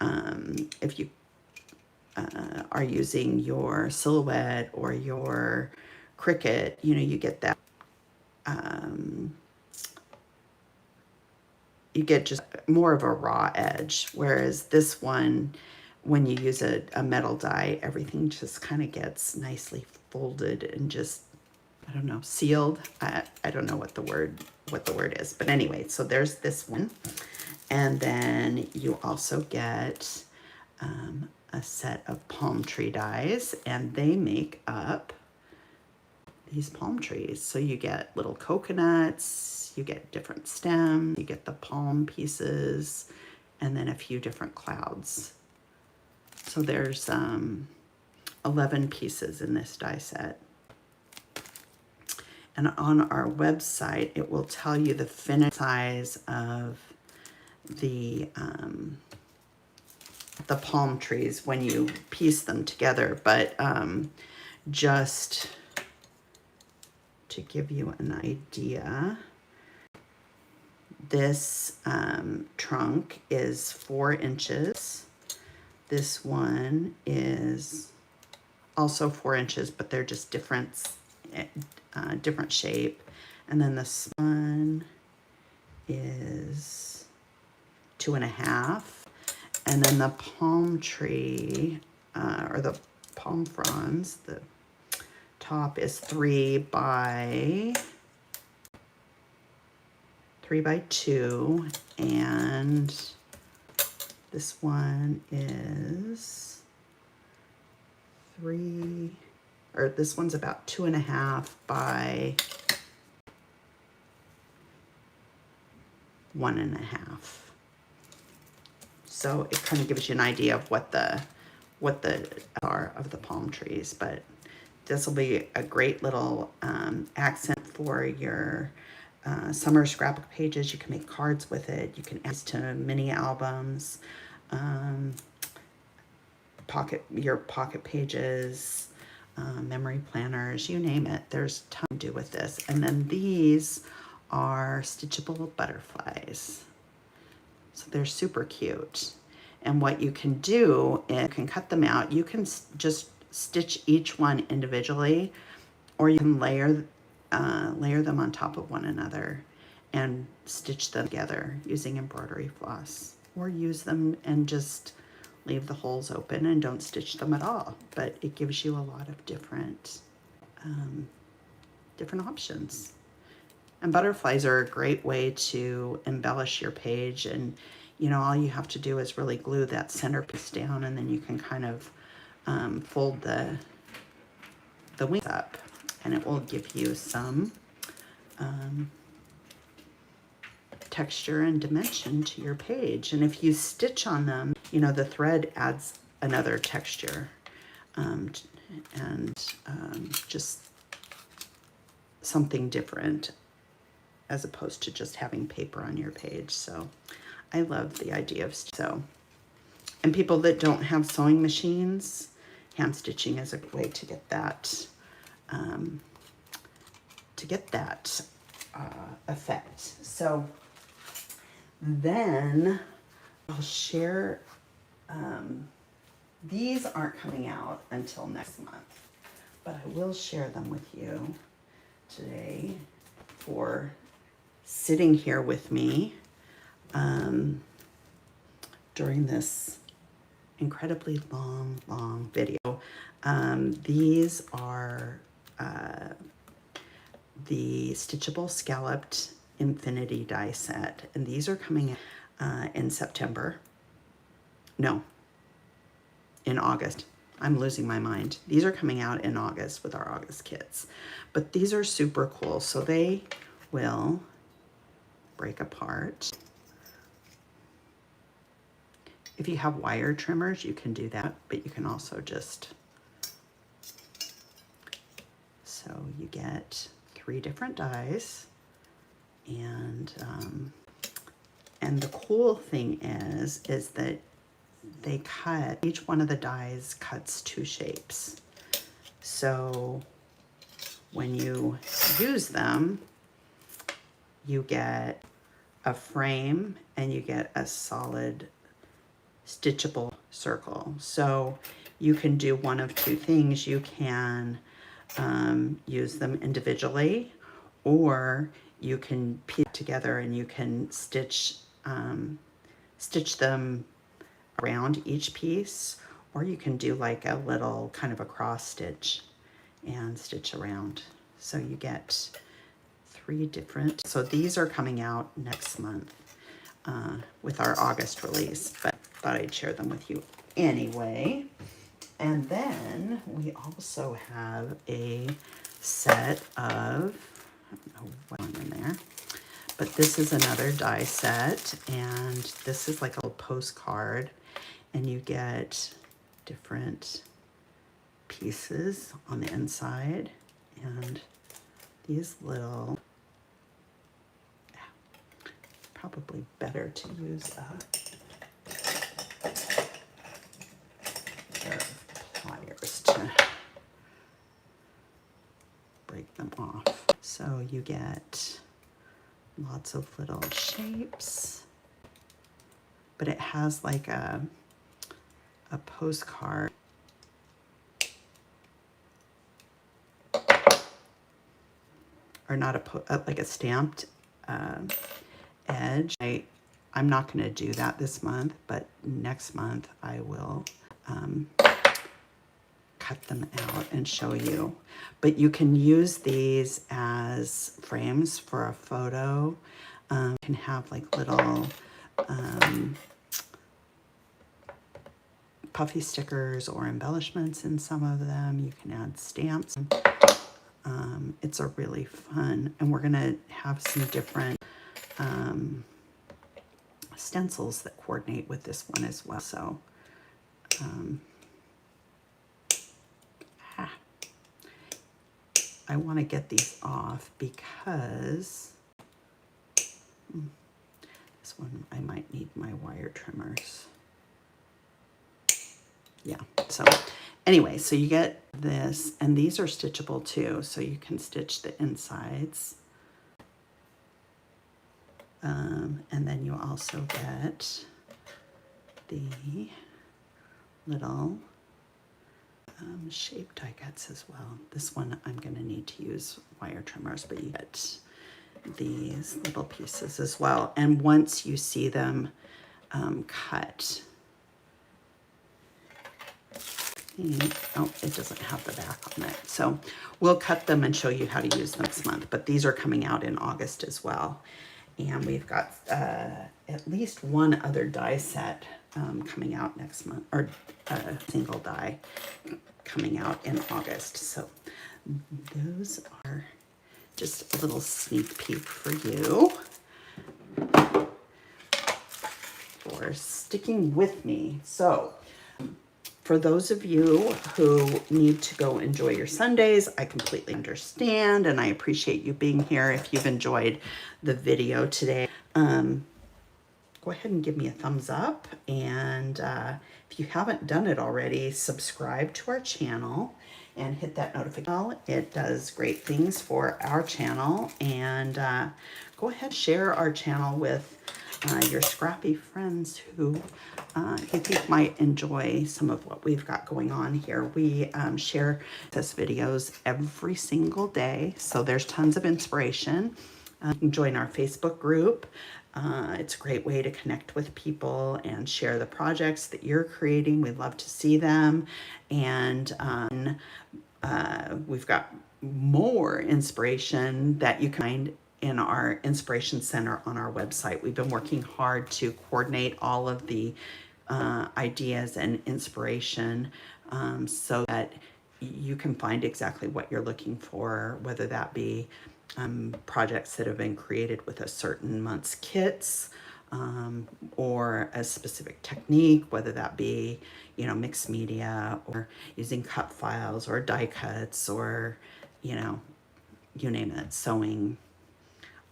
if you are using your silhouette or your Cricut, you know, you get that you get just more of a raw edge, whereas this one, when you use a metal die, everything just kind of gets nicely folded and just, I don't know, sealed. I don't know what the word is, but anyway, so there's this one. And then you also get a set of palm tree dies, and they make up these palm trees. So you get little coconuts, you get different stems, you get the palm pieces, and then a few different clouds. So there's 11 pieces in this die set. And on our website, it will tell you the finished size of the palm trees when you piece them together. But just to give you an idea, this trunk is 4 inches. This one is also 4 inches, but they're just different shape. And then this one is 2.5. And then the palm tree, or the palm fronds, the top is 3 by 2, and this one is 3, or this one's about 2.5 by 1.5. So it kind of gives you an idea of what the are of the palm trees. But this will be a great little accent for your summer scrapbook pages. You can make cards with it. You can add to mini albums, your pocket pages, memory planners, you name it. There's a ton to do with this. And then these are stitchable butterflies. So they're super cute. And what you can do is you can cut them out. You can just stitch each one individually, or you can layer them on top of one another. and stitch them together using embroidery floss, or use them and just leave the holes open and don't stitch them at all. But it gives you a lot of different options. And butterflies are a great way to embellish your page, and you know, all you have to do is really glue that center piece down, and then you can kind of fold the wings up, and it will give you some texture and dimension to your page. And if you stitch on them, you know, the thread adds another texture and just something different, as opposed to just having paper on your page. So I love the idea of so. And people that don't have sewing machines, hand stitching is a way to get that effect. So then I'll share, these aren't coming out until next month, but I will share them with you today for sitting here with me during this incredibly long video. These are the Stitchable Scalloped Infinity die set, and these are coming in September. No, in August. I'm losing my mind. These are coming out in August with our August kits, but these are super cool. So they will break apart. If you have wire trimmers, you can do that, but you can also just, so you get 3 different dies, and the cool thing is that they cut, each one of the dies cuts 2 shapes. So when you use them, you get a frame and you get a solid stitchable circle. So you can do one of 2 things. You can use them individually, or you can piece together and you can stitch them around each piece, or you can do like a little kind of a cross stitch and stitch around. So you get 3 different, so these are coming out next month with our August release, but thought I'd share them with you anyway. And then we also have a set of, I don't know what in there, but this is another die set, and this is like a little postcard, and you get different pieces on the inside, and these little, probably better to use a pair of pliers to break them off. So you get lots of little shapes, but it has like a postcard or not like a stamped edge. I'm not going to do that this month, but next month I will cut them out and show you. But you can use these as frames for a photo. You can have like little puffy stickers or embellishments in some of them. You can add stamps. It's a really fun, and we're gonna have some different stencils that coordinate with this one as well. So I want to get these off because this one I might need my wire trimmers. Yeah, so anyway, so you get this, and these are stitchable too, so you can stitch the insides. And then you also get the little shaped die cuts as well. This one I'm going to need to use wire trimmers, but you get these little pieces as well. And once you see them cut, oh, it doesn't have the back on it. So we'll cut them and show you how to use them this month, but these are coming out in August as well. And we've got at least one other die set coming out next month, or single die coming out in August. So those are just a little sneak peek for you for sticking with me. So for those of you who need to go enjoy your Sundays, I completely understand, and I appreciate you being here. If you've enjoyed the video today, go ahead and give me a thumbs up. And if you haven't done it already, subscribe to our channel and hit that notification bell. It does great things for our channel. And go ahead, share our channel with your scrappy friends who you think might enjoy some of what we've got going on here. We share this videos every single day, so there's tons of inspiration. You can join our Facebook group. It's a great way to connect with people and share the projects that you're creating. We love to see them. And we've got more inspiration that you can find in our Inspiration Center on our website. We've been working hard to coordinate all of the ideas and inspiration so that you can find exactly what you're looking for, whether that be projects that have been created with a certain month's kits or a specific technique, whether that be, you know, mixed media or using cut files or die cuts or, you know, you name it, sewing,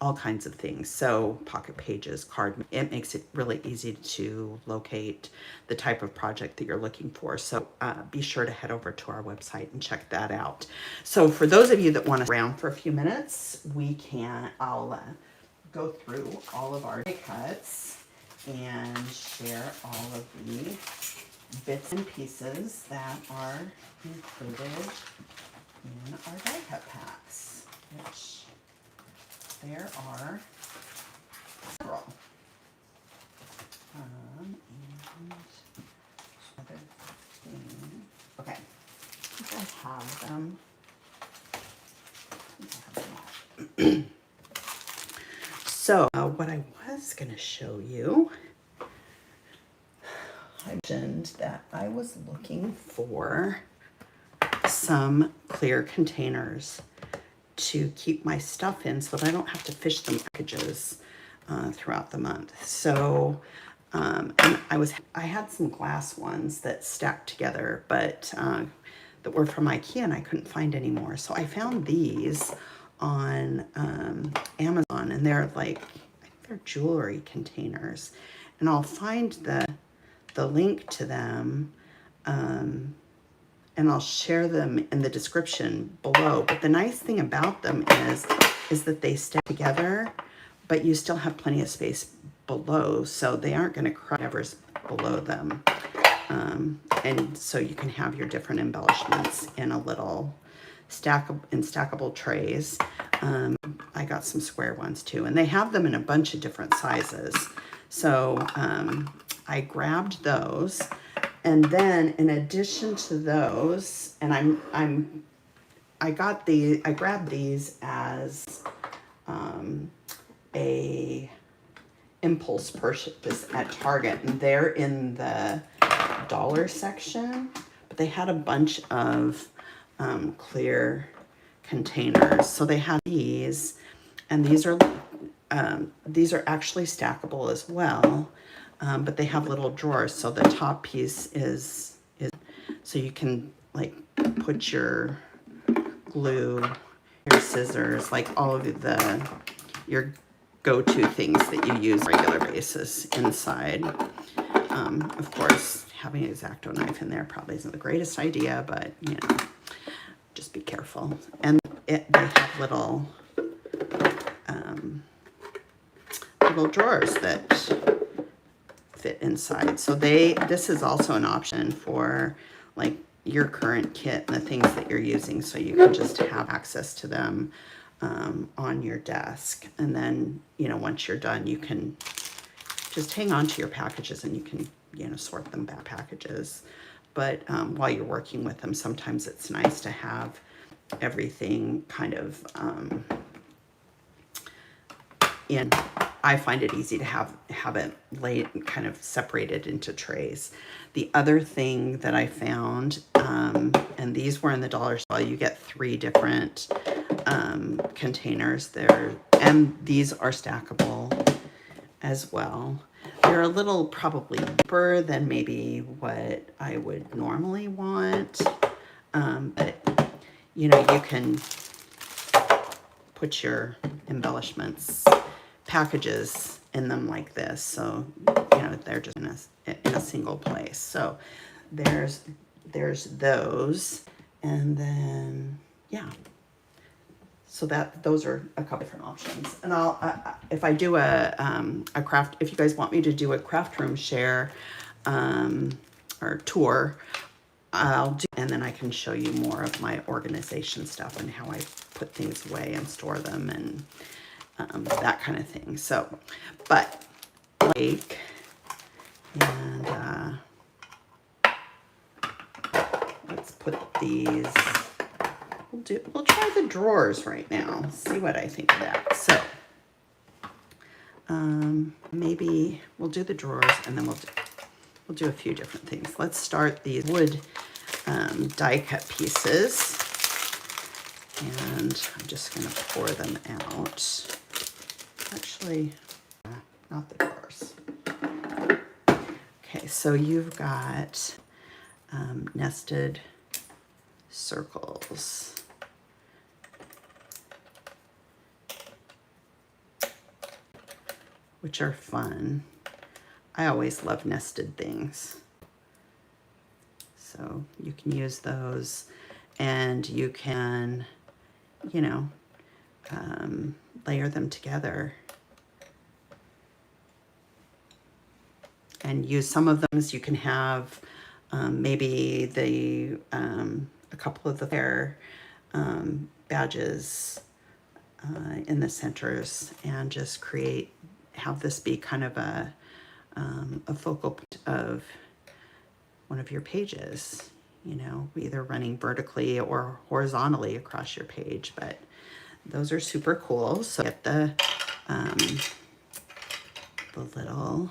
all kinds of things. So pocket pages, card, it makes it really easy to locate the type of project that you're looking for. So be sure to head over to our website and check that out. So for those of you that want to around for a few minutes, I'll go through all of our die cuts and share all of the bits and pieces that are included in our die cut packs, which there are several. And other thing. Okay, I think I have them. So what I was going to show you, I mentioned that I was looking for some clear containers to keep my stuff in so that I don't have to fish them packages throughout the month. So and I had some glass ones that stacked together, but that were from IKEA, and I couldn't find any more. So I found these on Amazon, and they're like, I think they're jewelry containers, and I'll find the link to them and I'll share them in the description below. But the nice thing about them is that they stay together, but you still have plenty of space below, so they aren't going to crush whatever's below them. And so you can have your different embellishments in a little stackable trays. I got some square ones too, and they have them in a bunch of different sizes. So I grabbed those. And then in addition to those, and I grabbed these as a impulse purchase at Target, and they're in the dollar section, but they had a bunch of clear containers. So they had these, and these are actually stackable as well. But they have little drawers, so the top piece is so you can like put your glue, your scissors, like all of your go-to things that you use on a regular basis inside. Of course, having an X-Acto knife in there probably isn't the greatest idea, but you know, just be careful. And they have little drawers that fit inside. So this is also an option for like your current kit and the things that you're using, so you can just have access to them on your desk. And then, you know, once you're done, you can just hang on to your packages and you can, you know, sort them back packages. But while you're working with them, sometimes it's nice to have everything kind of in. I find it easy to have it laid kind of separated into trays. The other thing that I found, and these were in the dollar store, you get 3 different containers there, and these are stackable as well. They're a little probably deeper than maybe what I would normally want, but you know, you can put your embellishments packages in them like this, so you know they're just in a single place. So there's those, and then yeah, so those are a couple different options. And I'll if I do a craft, if you guys want me to do a craft room share or tour, I'll do, and then I can show you more of my organization stuff and how I put things away and store them and that kind of thing. So, but like, and let's put these. We'll try the drawers right now. See what I think of that. So, maybe we'll do the drawers, and then we'll do a few different things. Let's start these wood die cut pieces, and I'm just going to pour them out. Actually, not the drawers. Okay, so you've got nested circles. Which are fun. I always love nested things. So you can use those, and you can, you know, layer them together and use some of them. You can have maybe a couple of the fair badges in the centers, and just have this be kind of a focal point of one of your pages, you know, either running vertically or horizontally across your page. But those are super cool. So get the little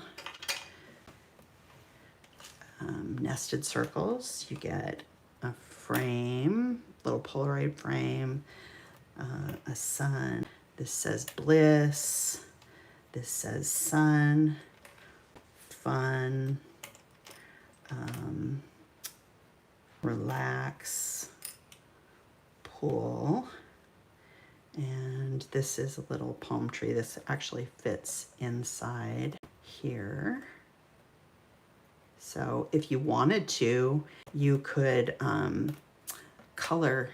nested circles. You get a frame, little Polaroid frame, a sun. This says bliss. This says sun, fun, relax, pull, and this is a little palm tree. This actually fits inside here. So if you wanted to, you could color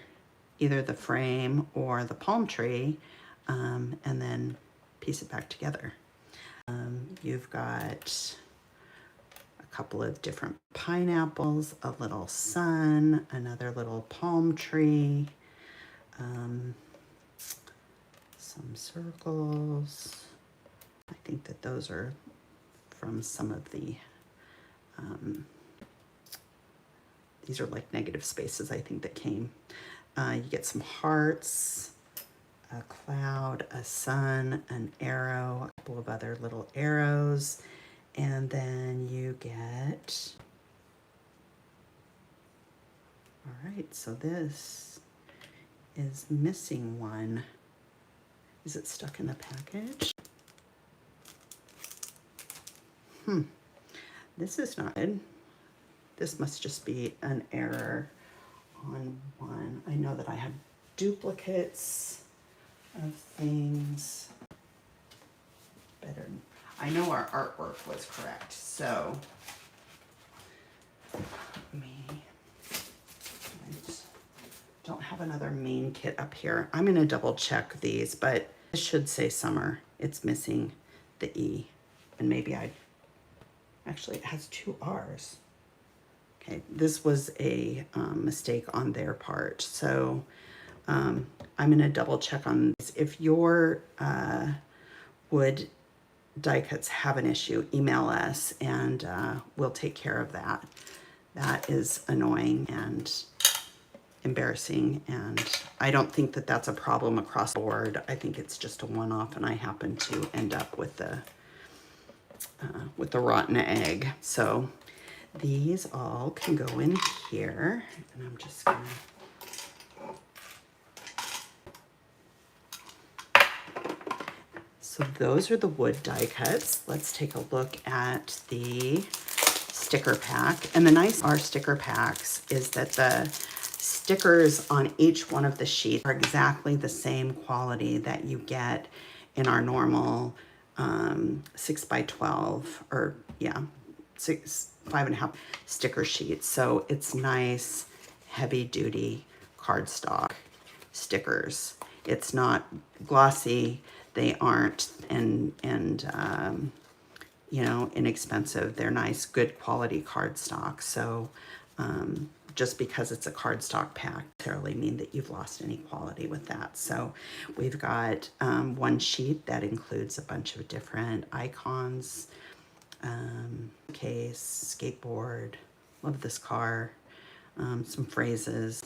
either the frame or the palm tree, and then piece it back together. You've got a couple of different pineapples, a little sun, another little palm tree, some circles. I think that those are from some of the, these are like negative spaces, I think, that came. You get some hearts, a cloud, a sun, an arrow, a couple of other little arrows, and then you get, all right, so this is missing one. Is it stuck in the package? This is not good. This must just be an error on one. I know that I have duplicates of things. Better. I know our artwork was correct, so I don't have another main kit up here. I'm gonna double check these, but it should say summer. It's missing the E, and maybe actually it has 2 R's. Okay, this was a mistake on their part, so I'm going to double check on these. If your wood die cuts have an issue, email us and we'll take care of that. That is annoying and embarrassing, and I don't think that that's a problem across the board. I think it's just a one-off, and I happen to end up with the rotten egg. So these all can go in here, and I'm just gonna so those are the wood die cuts. Let's take a look at the sticker pack. And the nice our sticker packs is that the stickers on each one of the sheets are exactly the same quality that you get in our normal 6x12 or yeah, 5.5 sticker sheets. So it's nice, heavy duty cardstock stickers. It's not glossy. They aren't you know, inexpensive. They're nice, good quality cardstock. So just because it's a cardstock pack doesn't necessarily mean that you've lost any quality with that. So we've got one sheet that includes a bunch of different icons, case, skateboard, love this car, some phrases.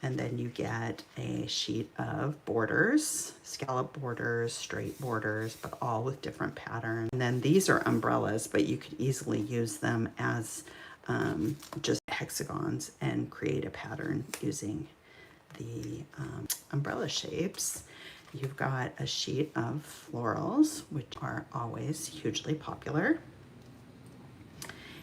And then you get a sheet of borders, scallop borders, straight borders, but all with different patterns. And then these are umbrellas, but you could easily use them as just hexagons and create a pattern using the umbrella shapes. You've got a sheet of florals, which are always hugely popular.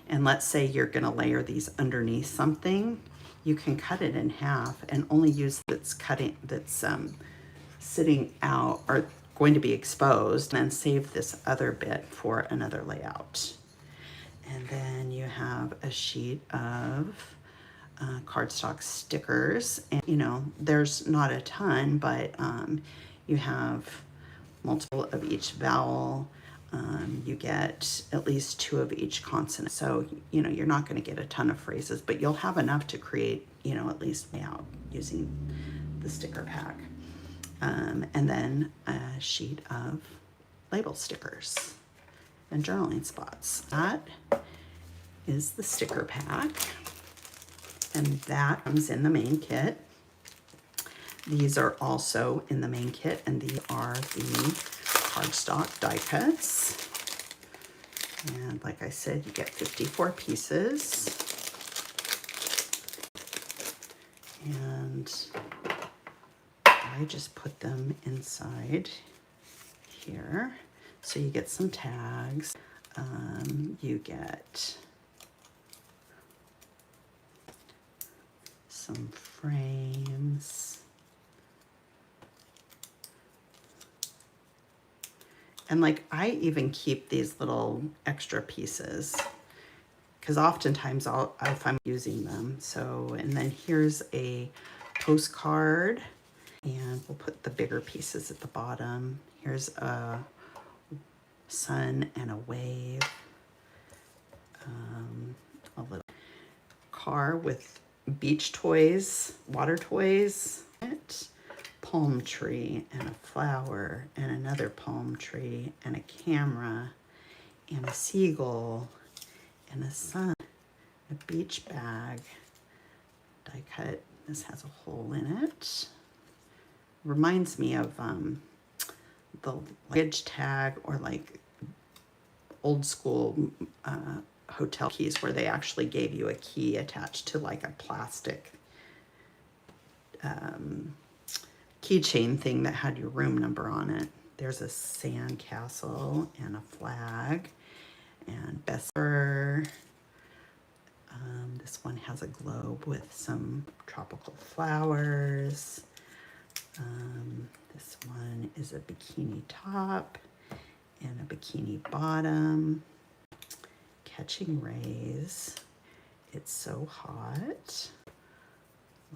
And let's say you're going to layer these underneath something. You can cut it in half and only use that's sitting out or going to be exposed, and then save this other bit for another layout. And then you have a sheet of cardstock stickers, and you know, there's not a ton, but you have multiple of each vowel. You get at least 2 of each consonant. So, you know, you're not going to get a ton of phrases, but you'll have enough to create, you know, at least layout using the sticker pack. And then a sheet of label stickers and journaling spots. That is the sticker pack, and that comes in the main kit. These are also in the main kit, and these are the cardstock die cuts. And like I said, you get 54 pieces. And I just put them inside here. So you get some tags. You get some frames. And like, I even keep these little extra pieces because oftentimes if I'm using them. So, and then here's a postcard, and we'll put the bigger pieces at the bottom. Here's a sun and a wave, a little car with beach toys, water toys, palm tree and a flower and another palm tree and a camera and a seagull and a sun, a beach bag, die cut. This has a hole in it. Reminds me of the luggage tag, or like old school hotel keys where they actually gave you a key attached to like a plastic keychain thing that had your room number on it. There's a sand castle and a flag and Besser. This one has a globe with some tropical flowers. This one is a bikini top and a bikini bottom. Catching rays. It's so hot.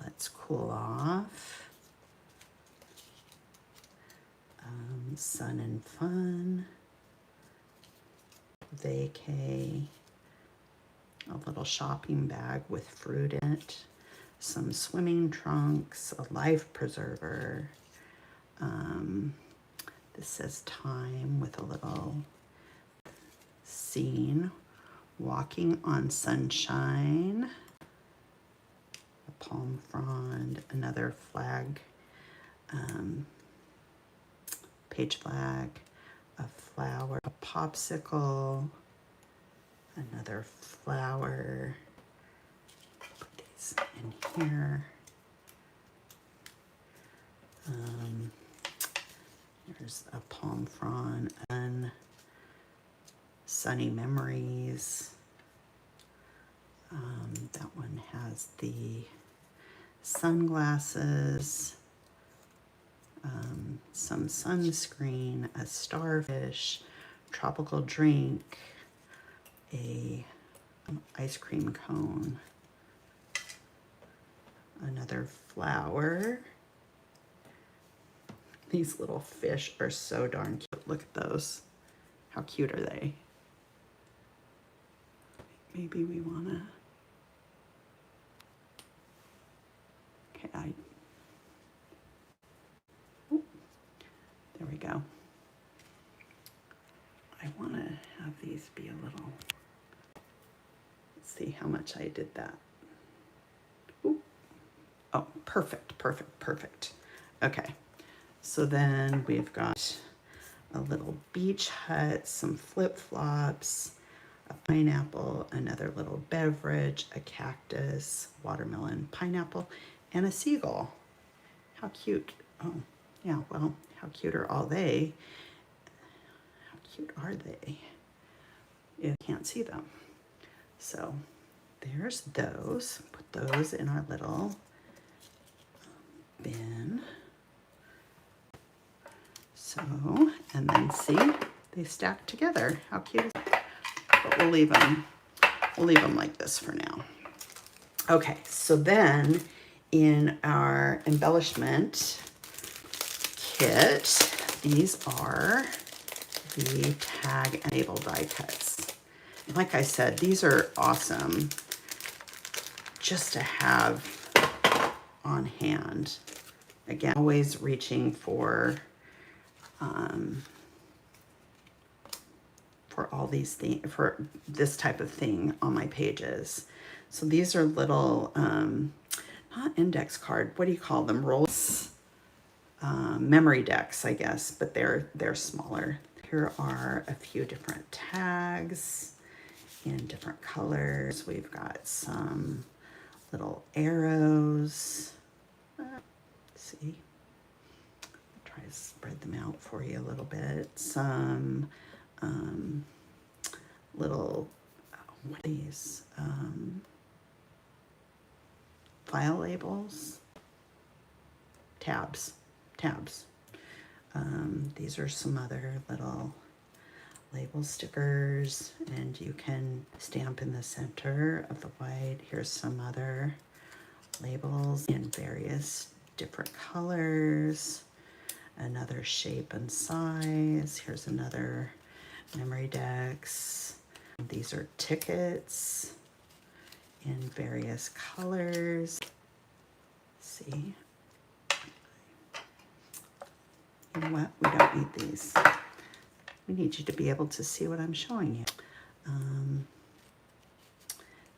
Let's cool off. Sun and fun. Vacay. A little shopping bag with fruit in it. some swimming trunks, a life preserver. This says time with a little scene, walking on sunshine, a palm frond, another flag, page flag, a flower, a popsicle, another flower. Put these in here. Here's a palm frond and sunny memories. That one has the sunglasses, some sunscreen, a starfish, tropical drink, a ice cream cone, another flower. These little fish are so darn cute. Look at those. How cute are they? Maybe we wanna, okay, there we go. I wanna have these be a little, let's see how much I did that. Ooh. Oh, perfect, perfect, perfect. Okay. So then we've got a little beach hut, some flip-flops, a pineapple, another little beverage, a cactus, watermelon, pineapple, and a seagull. How cute. Oh, yeah, well, how cute are all they? How cute are they? You can't see them. So there's those. Put those in our little bin. So, and then see, they stack together. How cute is that? But we'll leave them like this for now. Okay, so then in our embellishment kit, these are the tag and label die cuts. Like I said, these are awesome just to have on hand. Again, always reaching for all these things, for this type of thing on my pages. So these are little, not index card, what do you call them? Rolls, memory decks, I guess, but they're smaller. Here are a few different tags in different colors. We've got some little arrows. Let's see. Try to spread them out for you a little bit. Some little, what are these? File labels, tabs. These are some other little label stickers, and you can stamp in the center of the white. Here's some other labels in various different colors, another shape and size. Here's another memory decks. These are tickets in various colors. Let's see. You know what? We don't need these. We need you to be able to see what I'm showing you.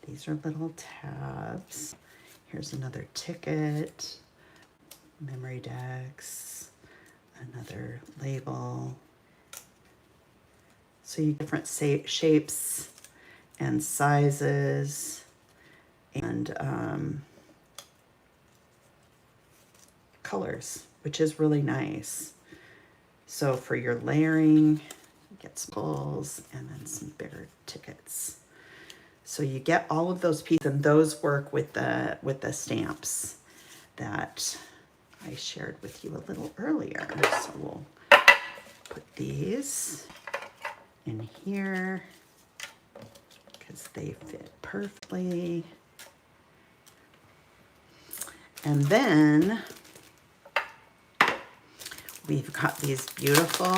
These are little tabs. Here's another ticket, memory decks, another label. So you different shapes and sizes and colors, which is really nice. So for your layering, get some pulls and then some bigger tickets. So you get all of those pieces, and those work with the stamps that I shared with you a little earlier. So we'll put these in here because they fit perfectly. And then we've got these beautiful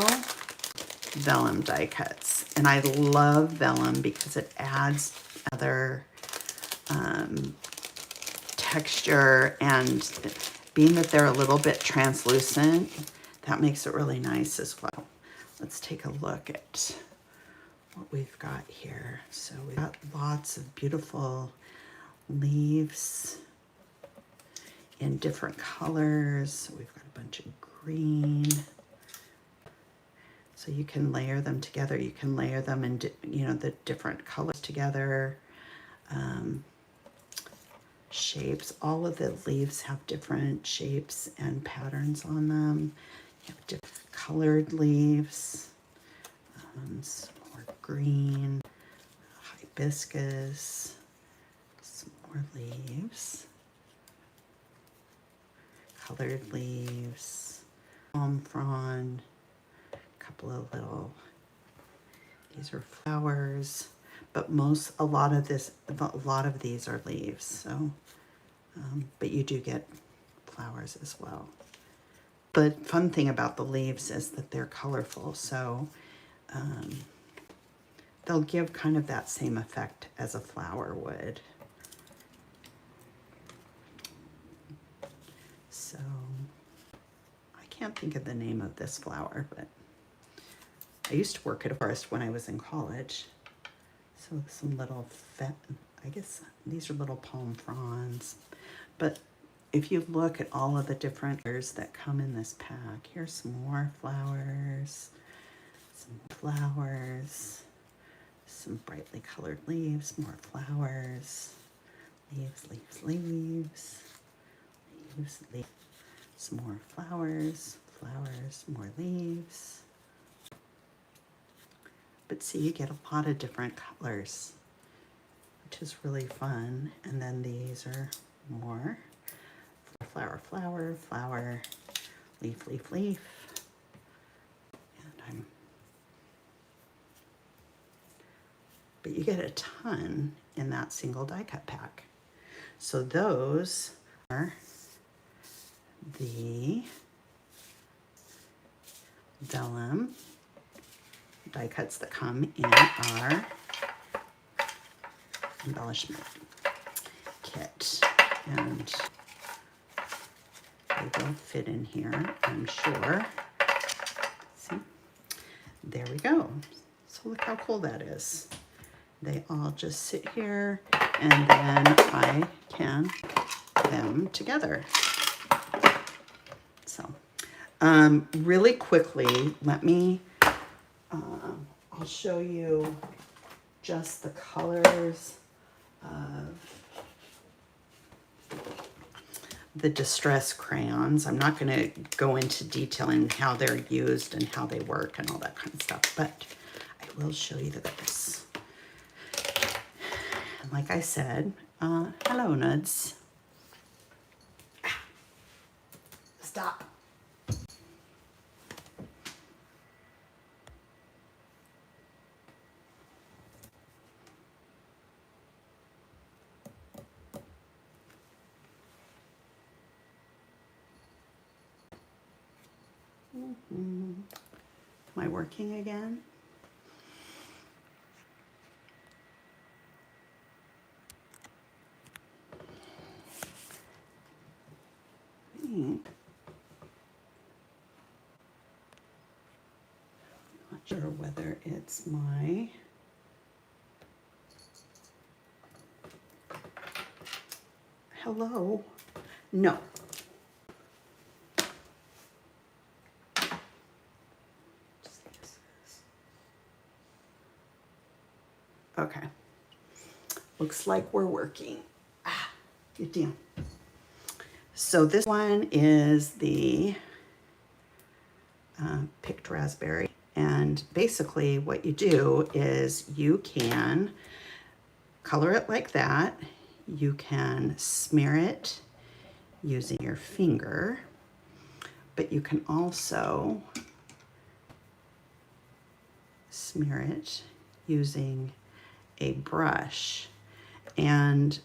vellum die cuts. And I love vellum because it adds other texture, and being that they're a little bit translucent, that makes it really nice as well. Let's take a look at what we've got here. So we've got lots of beautiful leaves in different colors. So we've got a bunch of green. So you can layer them together. You can layer them in, you know, the different colors together. Shapes. All of the leaves have different shapes and patterns on them. You have different colored leaves. Some more green, hibiscus, some more leaves, colored leaves, palm frond, a couple of little, these are flowers, but a lot of these are leaves. So, but you do get flowers as well. The fun thing about the leaves is that they're colorful, so they'll give kind of that same effect as a flower would. So I can't think of the name of this flower, but I used to work at a forest when I was in college. So some little, I guess these are little palm fronds. But if you look at all of the different colors that come in this pack, here's some more flowers, some brightly colored leaves, more flowers, leaves, leaves, leaves, leaves, leaves, some more flowers, flowers, more leaves. But see, you get a lot of different colors, which is really fun. And then these are more flower, flower, flower, leaf, leaf, leaf. And but you get a ton in that single die cut pack. So those are the vellum die cuts that come in our embellishment kit, and they will fit in here, I'm sure. See, there we go. So look how cool that is. They all just sit here, and then I can put them together. So really quickly, let me I'll show you just the colors of the distress crayons. I'm not going to go into detail in how they're used and how they work and all that kind of stuff, but I will show you the colors. And like I said, hello, Nuds. Stop. Am I working again? Not sure whether it's my hello. No. Okay. Looks like we're working. Get down. So this one is the picked raspberry. And basically what you do is you can color it like that. You can smear it using your finger, but you can also smear it using a brush. And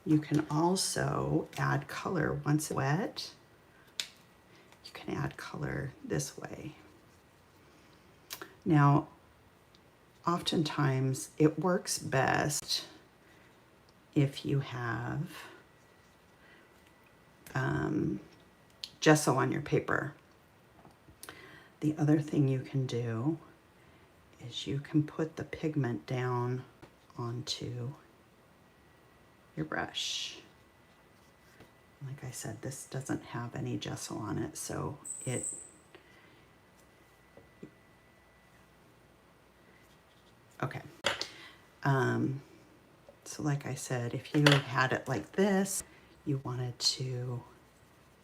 you can also add color once it's wet. You can add color this way. Now, oftentimes it works best if you have gesso on your paper. The other thing you can do is you can put the pigment down onto your brush. Like I said, this doesn't have any gesso on it, so okay. So like I said, if you had it like this, you wanted to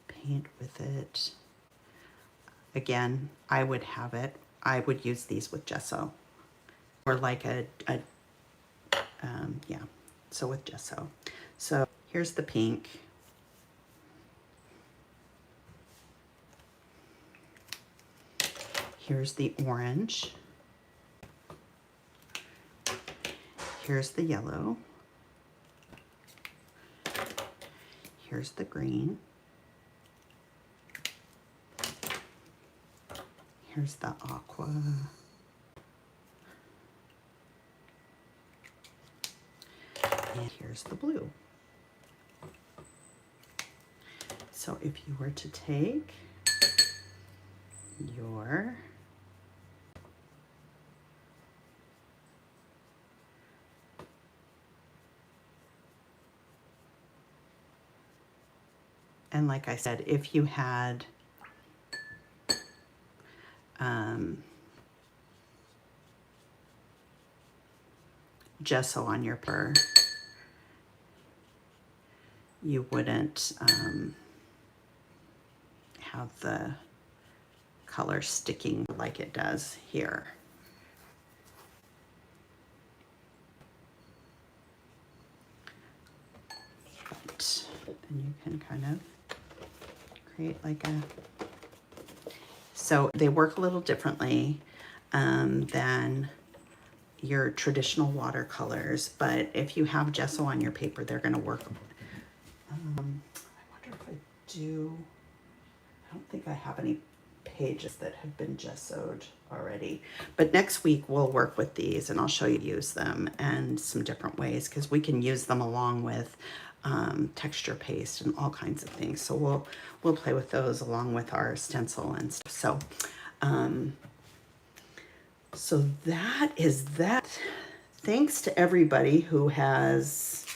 paint with it. Again, I would use these with gesso, or like yeah, so with gesso. So here's the pink. Here's the orange. Here's the yellow. Here's the green. Here's the aqua. And here's the blue. So if you were to take your and like I said, if you had gesso on your paper, you wouldn't have the color sticking like it does here. But then you can kind of create like a, so they work a little differently than your traditional watercolors, but if you have gesso on your paper, they're going to work. I wonder if I do. I don't think I have any pages that have been gessoed already, but next week we'll work with these and I'll show you use them and some different ways, because we can use them along with texture paste and all kinds of things. So we'll play with those along with our stencil and stuff. So so that is that. Thanks to everybody who has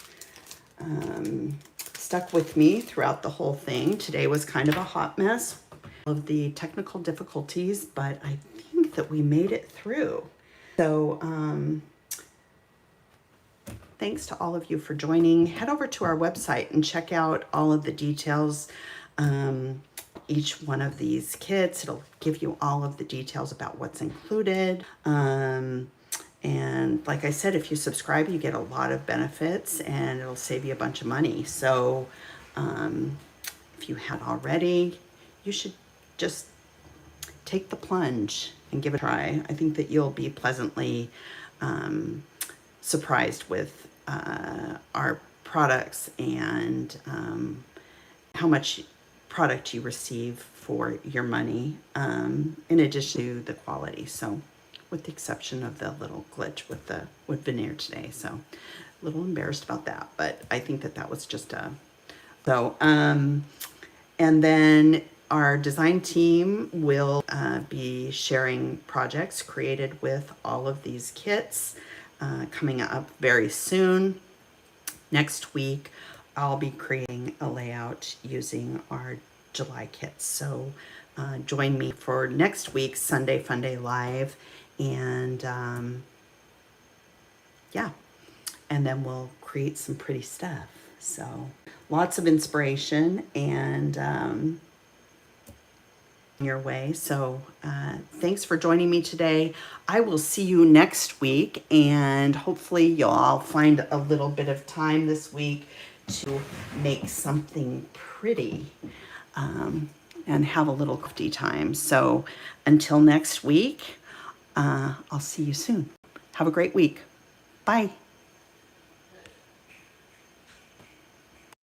stuck with me throughout the whole thing. Today was kind of a hot mess of the technical difficulties, but I think that we made it through. So thanks to all of you for joining. Head over to our website and check out all of the details. Each one of these kits, it'll give you all of the details about what's included. And like I said, if you subscribe, you get a lot of benefits and it'll save you a bunch of money. So if you had already, you should just take the plunge and give it a try. I think that you'll be pleasantly surprised with our products and how much product you receive for your money, in addition to the quality. So with the exception of the little glitch with the wood veneer today. So a little embarrassed about that, but I think that that was just a, so, and then our design team will be sharing projects created with all of these kits coming up very soon. Next week, I'll be creating a layout using our July kits. So join me for next week's Sunday Fun Day Live. And yeah, and then we'll create some pretty stuff. So lots of inspiration and your way. So thanks for joining me today. I will see you next week, and hopefully you'll all find a little bit of time this week to make something pretty and have a little crafty time. So until next week, I'll see you soon. Have a great week. Bye.